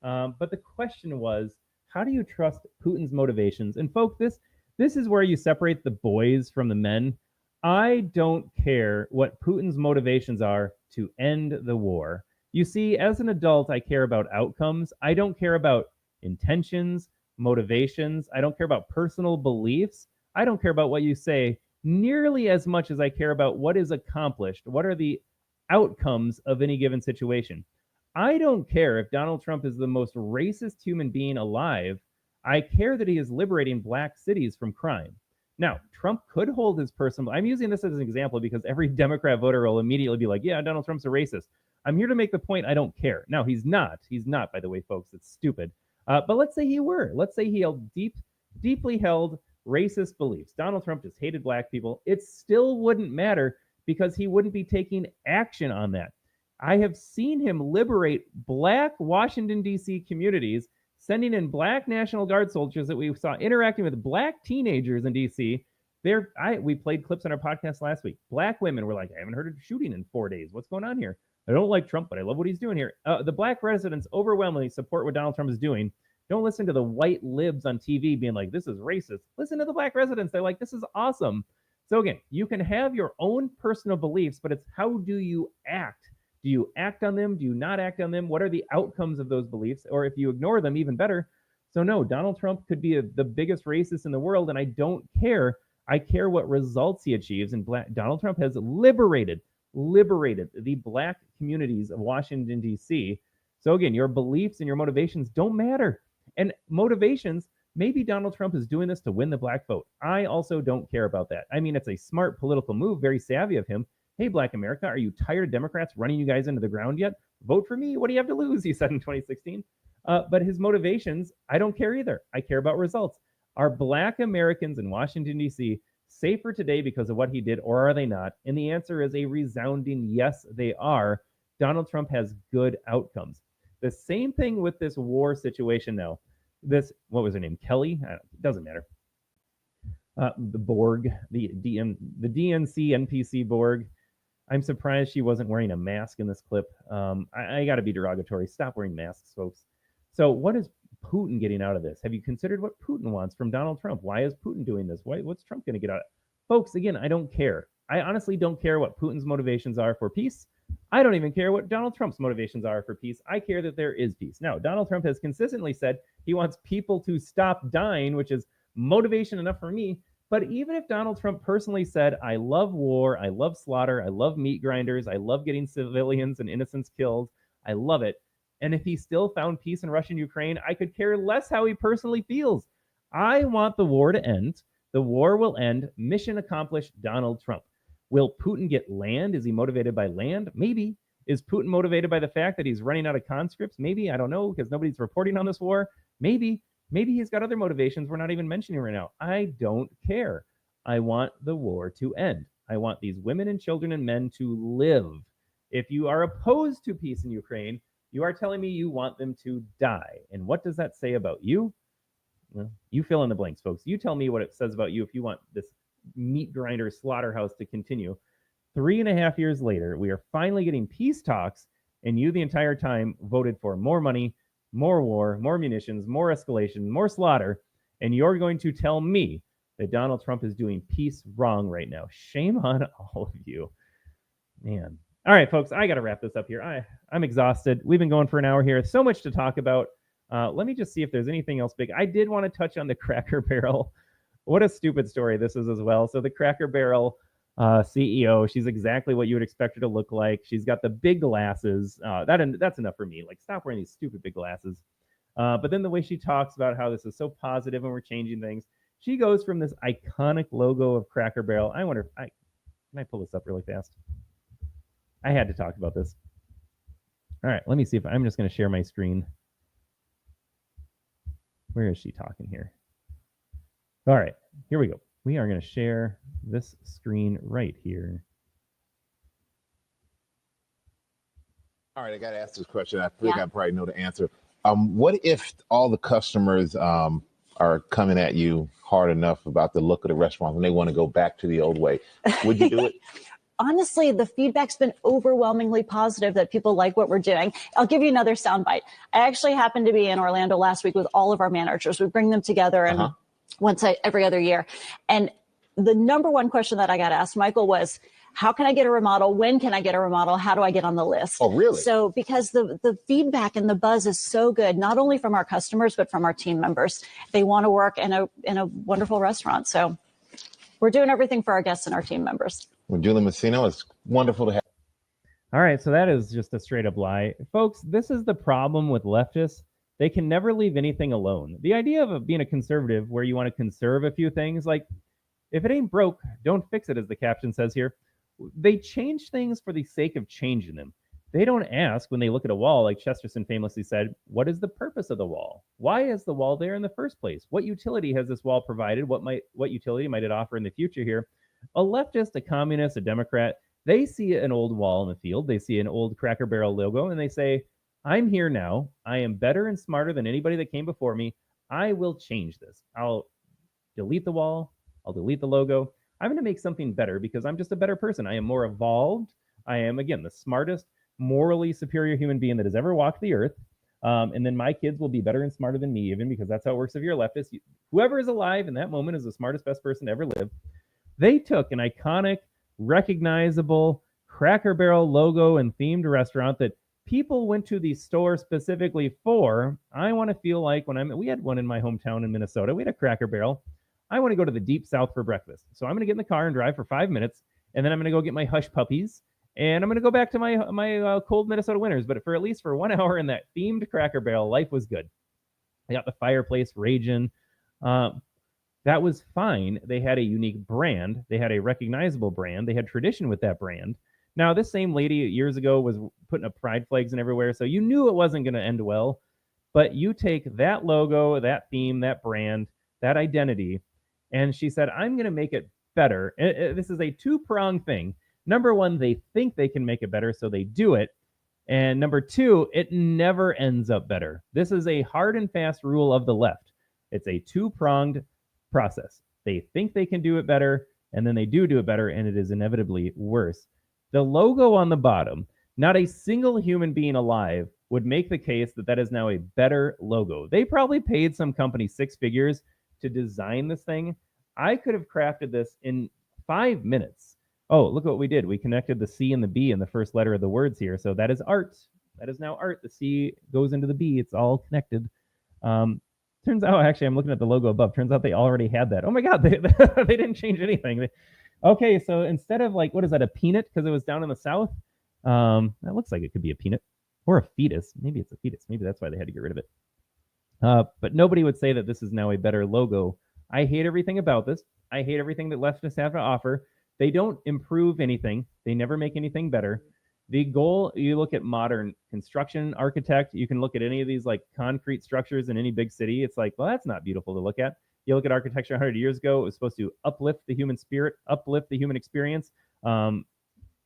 But the question was, how do you trust Putin's motivations? And folks, this is where you separate the boys from the men. I don't care what Putin's motivations are to end the war. You see, as an adult, I care about outcomes. I don't care about intentions, motivations. I don't care about personal beliefs. I don't care about what you say nearly as much as I care about what is accomplished. What are the outcomes of any given situation? I don't care if Donald Trump is the most racist human being alive. I care that he is liberating black cities from crime. Now, Trump could hold his personal... I'm using this as an example because every Democrat voter will immediately be like, yeah, Donald Trump's a racist. I'm here to make the point I don't care. Now, he's not. He's not, by the way, folks. It's stupid. But let's say he were. Let's say he held deeply held racist beliefs. Donald Trump just hated black people. It still wouldn't matter because he wouldn't be taking action on that. I have seen him liberate black Washington, D.C. communities, sending in black National Guard soldiers that we saw interacting with black teenagers in D.C. We played clips on our podcast last week. Black women were like, I haven't heard of shooting in 4 days. What's going on here? I don't like Trump, but I love what he's doing here. The black residents overwhelmingly support what Donald Trump is doing. Don't listen to the white libs on TV being like, this is racist. Listen to the black residents. They're like, this is awesome. So again, you can have your own personal beliefs, but it's how do you act? Do you act on them? Do you not act on them? What are the outcomes of those beliefs? Or if you ignore them, even better. So no, Donald Trump could be the biggest racist in the world, and I don't care. I care what results he achieves. And Donald Trump has liberated the black communities of Washington, D.C. So again, your beliefs and your motivations don't matter. And motivations, maybe Donald Trump is doing this to win the black vote. I also don't care about that. I mean, it's a smart political move, very savvy of him. Hey, Black America, are you tired of Democrats running you guys into the ground yet? Vote for me. What do you have to lose? He said in 2016. But his motivations, I don't care either. I care about results. Are black Americans in Washington, D.C. safer today because of what he did, or are they not? And the answer is a resounding yes, they are. Donald Trump has good outcomes. The same thing with this war situation now. What was her name? Kelly? It doesn't matter. The Borg, the DNC NPC Borg. I'm surprised she wasn't wearing a mask in this clip. I got to be derogatory. Stop wearing masks, folks. So what is Putin getting out of this? Have you considered what Putin wants from Donald Trump? Why is Putin doing this? What's Trump going to get out of it? Folks, again, I don't care. I honestly don't care what Putin's motivations are for peace. I don't even care what Donald Trump's motivations are for peace. I care that there is peace. Now, Donald Trump has consistently said he wants people to stop dying, which is motivation enough for me. But even if Donald Trump personally said, I love war, I love slaughter, I love meat grinders, I love getting civilians and innocents killed, I love it. And if he still found peace in Russia and Ukraine, I could care less how he personally feels. I want the war to end. The war will end. Mission accomplished, Donald Trump. Will Putin get land? Is he motivated by land? Maybe. Is Putin motivated by the fact that he's running out of conscripts? Maybe. I don't know, because nobody's reporting on this war. Maybe. Maybe he's got other motivations we're not even mentioning right now. I don't care. I want the war to end. I want these women and children and men to live. If you are opposed to peace in Ukraine, You are telling me you want them to die. And what does that say about you? Well, you fill in the blanks, folks. You tell me what it says about you if you want this meat grinder slaughterhouse to continue. 3.5 years later, we are finally getting peace talks, and you the entire time voted for more money, more war, more munitions, more escalation, more slaughter, and you're going to tell me that Donald Trump is doing peace wrong right now. Shame on all of you. Man. All right, folks, I got to wrap this up here. I'm exhausted. We've been going for an hour here. So much to talk about. Let me just see if there's anything else big. I did want to touch on the Cracker Barrel. What a stupid story this is as well. So the Cracker Barrel CEO, she's exactly what you would expect her to look like. She's got the big glasses. That's enough for me. Like, stop wearing these stupid big glasses. But then the way she talks about how this is so positive and we're changing things. She goes from this iconic logo of Cracker Barrel. I wonder if can I pull this up really fast? I had to talk about this. All right, let me see if I'm just going to share my screen. Where is she talking here? All right, here we go. We are going to share this screen right here. All right, I got to ask this question. I think I probably know the answer. What if all the customers are coming at you hard enough about the look of the restaurant and they want to go back to the old way? Would you do it? Honestly, the feedback's been overwhelmingly positive that people like what we're doing. I'll give you another soundbite. I actually happened to be in Orlando last week with all of our managers. We bring them together and every other year. And the number one question that I got asked, Michael, was, how can I get a remodel? When can I get a remodel? How do I get on the list? Oh, really? So because the feedback and the buzz is so good, not only from our customers, but from our team members. They want to work in a wonderful restaurant. So we're doing everything for our guests and our team members. Well, Julie Messino, it's wonderful to have. All right, so that is just a straight up lie. Folks, this is the problem with leftists. They can never leave anything alone. The idea of being a conservative where you want to conserve a few things, like if it ain't broke, don't fix it, as the caption says here. They change things for the sake of changing them. They don't ask when they look at a wall, like Chesterton famously said, what is the purpose of the wall? Why is the wall there in the first place? What utility has this wall provided? What utility might it offer in the future here? A leftist, a communist, a Democrat, they see an old wall in the field. They see an old Cracker Barrel logo and they say, I'm here now. I am better and smarter than anybody that came before me. I will change this. I'll delete the wall. I'll delete the logo. I'm going to make something better because I'm just a better person. I am more evolved. I am, again, the smartest, morally superior human being that has ever walked the earth. And then my kids will be better and smarter than me, even because that's how it works if you're a leftist. Whoever is alive in that moment is the smartest, best person to ever live. They took an iconic, recognizable Cracker Barrel logo and themed restaurant that people went to the store specifically for. I want to feel like we had one in my hometown in Minnesota. We had a Cracker Barrel. I want to go to the Deep South for breakfast. So I'm going to get in the car and drive for 5 minutes, and then I'm going to go get my hush puppies, and I'm going to go back to my cold Minnesota winters. But for at least 1 hour in that themed Cracker Barrel, life was good. I got the fireplace raging. That was fine. They had a unique brand. They had a recognizable brand. They had tradition with that brand. Now, this same lady years ago was putting up pride flags and everywhere, so you knew it wasn't going to end well. But you take that logo, that theme, that brand, that identity, and she said, I'm going to make it better. This is a two-pronged thing. Number one, they think they can make it better, so they do it. And number two, it never ends up better. This is a hard and fast rule of the left. It's a two-pronged process. They think they can do it better, and then they do it better, and it is inevitably worse. The logo on the bottom, not a single human being alive would make the case that that is now a better logo. They probably paid some company 6 figures to design this thing. I could have crafted this in 5 minutes. Oh, look what we did. We connected the C and the B in the first letter of the words here. So that is art. That is now art. The C goes into the B. It's all connected. Turns out, actually, I'm looking at the logo above. Turns out they already had that. Oh my God, they didn't change anything. Okay, so instead of what is that, a peanut? Because it was down in the South. That looks like it could be a peanut or a fetus. Maybe it's a fetus. Maybe that's why they had to get rid of it. But nobody would say that this is now a better logo. I hate everything about this. I hate everything that leftists have to offer. They don't improve anything. They never make anything better. The goal, you look at modern construction architect, you can look at any of these concrete structures in any big city. It's well, that's not beautiful to look at. You look at architecture 100 years ago, it was supposed to uplift the human spirit, uplift the human experience.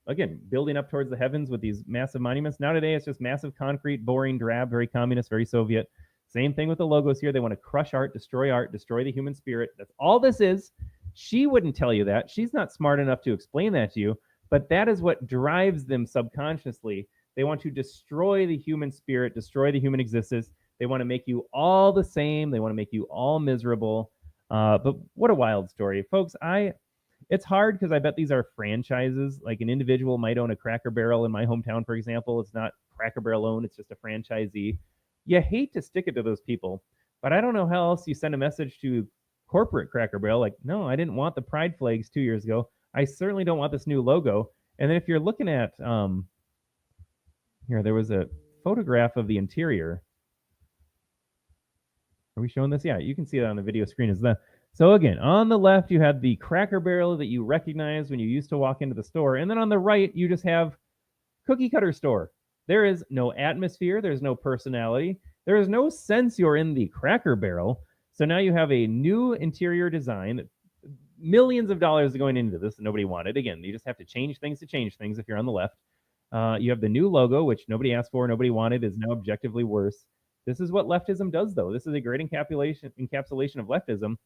again, building up towards the heavens with these massive monuments. Now today it's just massive concrete, boring, drab, very communist, very Soviet. Same thing with the logos here. They want to crush art, destroy the human spirit. That's all this is. She wouldn't tell you that. She's not smart enough to explain that to you, but that is what drives them subconsciously. They want to destroy the human spirit, destroy the human existence. They want to make you all the same. They want to make you all miserable. But what a wild story. Folks, it's hard because I bet these are franchises. Like an individual might own a Cracker Barrel in my hometown, for example. It's not Cracker Barrel owned, it's just a franchisee. You hate to stick it to those people, but I don't know how else you send a message to corporate Cracker Barrel like, no, I didn't want the pride flags 2 years ago. I certainly don't want this new logo. And then if you're looking at here, there was a photograph of the interior. Are we showing this? Yeah, you can see that on the video screen. So again, on the left, you have the Cracker Barrel that you recognize when you used to walk into the store. And then on the right, you just have cookie cutter store. There is no atmosphere. There's no personality. There is no sense you're in the Cracker Barrel. So now you have a new interior design. Millions of dollars going into this that nobody wanted. Again, you just have to change things if you're on the left. You have the new logo, which nobody asked for, nobody wanted, is now objectively worse. This is what leftism does, though. This is a great encapsulation of leftism.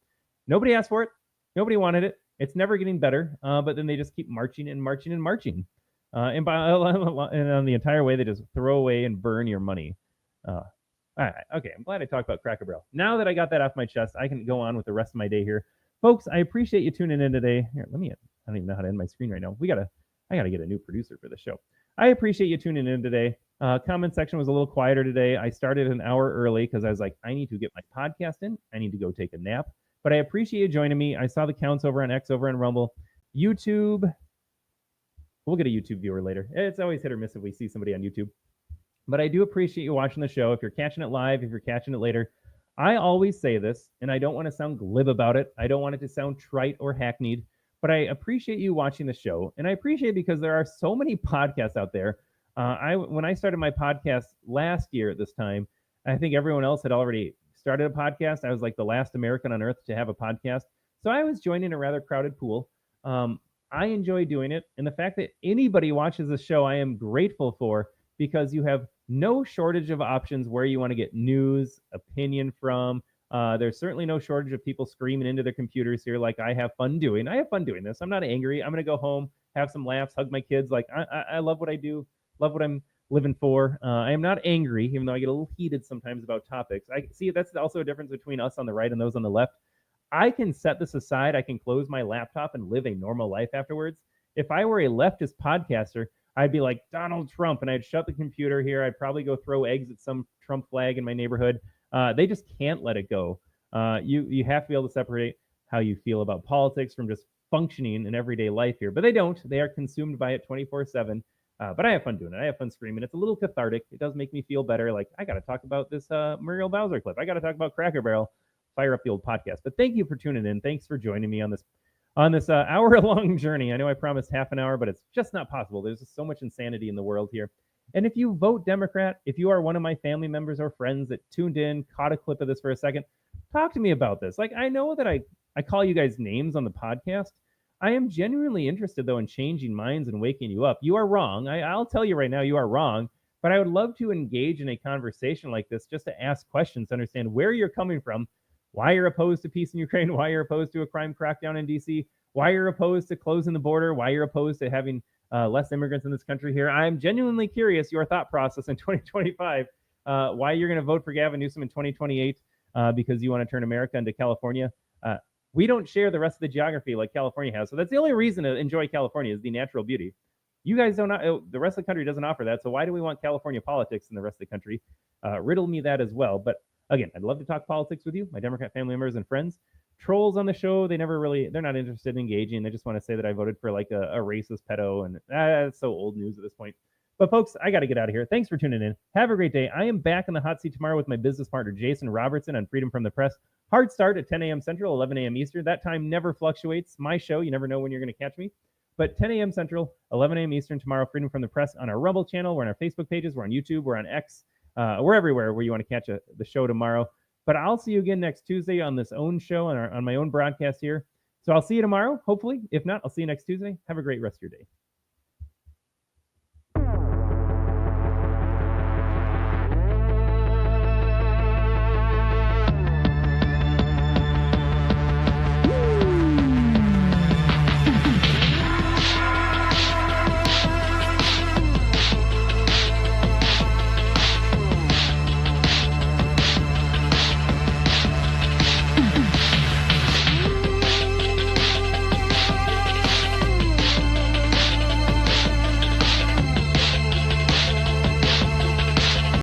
Nobody asked for it. Nobody wanted it. It's never getting better. But then they just keep marching and marching and marching. And on the entire way, they just throw away and burn your money. All right. Okay. I'm glad I talked about Cracker Barrel. Now that I got that off my chest, I can go on with the rest of my day here. Folks, I appreciate you tuning in today. Here, I don't even know how to end my screen right now. I gotta get a new producer for the show. I appreciate you tuning in today. Comment section was a little quieter today. I started an hour early because I was like, I need to get my podcast in. I need to go take a nap. But I appreciate you joining me. I saw the counts over on X, over on Rumble. YouTube. We'll get a YouTube viewer later. It's always hit or miss if we see somebody on YouTube. But I do appreciate you watching the show. If you're catching it live, if you're catching it later, I always say this, and I don't want to sound glib about it. I don't want it to sound trite or hackneyed, but I appreciate you watching the show. And I appreciate it because there are so many podcasts out there. When I started my podcast last year at this time, I think everyone else had already started a podcast. I was like the last American on earth to have a podcast. So I was joining a rather crowded pool. I enjoy doing it. And the fact that anybody watches the show, I am grateful for, because you have no shortage of options where you want to get news, opinion from. There's certainly no shortage of people screaming into their computers here like I have fun doing. I have fun doing this. I'm not angry. I'm going to go home, have some laughs, hug my kids. Like, I love what I do, love what I'm living for. I am not angry, even though I get a little heated sometimes about topics. I see that's also a difference between us on the right and those on the left. I can set this aside. I can close my laptop and live a normal life afterwards. If I were a leftist podcaster, I'd be like Donald Trump, and I'd shut the computer here. I'd probably go throw eggs at some Trump flag in my neighborhood. They just can't let it go. You have to be able to separate how you feel about politics from just functioning in everyday life here. But they don't. They are consumed by it 24/7. But I have fun doing it. I have fun screaming. It's a little cathartic. It does make me feel better. Like, I got to talk about this Muriel Bowser clip. I got to talk about Cracker Barrel. Fire up the old podcast. But thank you for tuning in. Thanks for joining me on this hour-long journey. I know I promised half an hour, but it's just not possible. There's just so much insanity in the world here. And if you vote Democrat, if you are one of my family members or friends that tuned in, caught a clip of this for a second, talk to me about this. Like, I know that I call you guys names on the podcast. I am genuinely interested, though, in changing minds and waking you up. You are wrong. I'll tell you right now, you are wrong. But I would love to engage in a conversation like this just to ask questions, to understand where you're coming from, why you're opposed to peace in Ukraine, why you're opposed to a crime crackdown in D.C., why you're opposed to closing the border, why you're opposed to having less immigrants in this country here. I'm genuinely curious your thought process in 2025, why you're going to vote for Gavin Newsom in 2028 because you want to turn America into California. We don't share the rest of the geography like California has. So that's the only reason to enjoy California is the natural beauty. You guys don't know, the rest of the country doesn't offer that. So why do we want California politics in the rest of the country? Riddle me that as well. But again, I'd love to talk politics with you, my Democrat family members and friends. Trolls on the show, they're not interested in engaging. They just want to say that I voted for like a racist pedo, and it's so old news at this point. But folks, I got to get out of here. Thanks for tuning in. Have a great day. I am back in the hot seat tomorrow with my business partner, Jason Robertson, on Freedom from the Press. Hard start at 10 a.m. Central, 11 a.m. Eastern. That time never fluctuates. My show, you never know when you're going to catch me. But 10 a.m. Central, 11 a.m. Eastern tomorrow, Freedom from the Press on our Rumble channel. We're on our Facebook pages. We're on YouTube. We're on X. We're everywhere where you want to catch the show tomorrow. But I'll see you again next Tuesday on this own show, on my own broadcast here. So I'll see you tomorrow, hopefully. If not, I'll see you next Tuesday. Have a great rest of your day.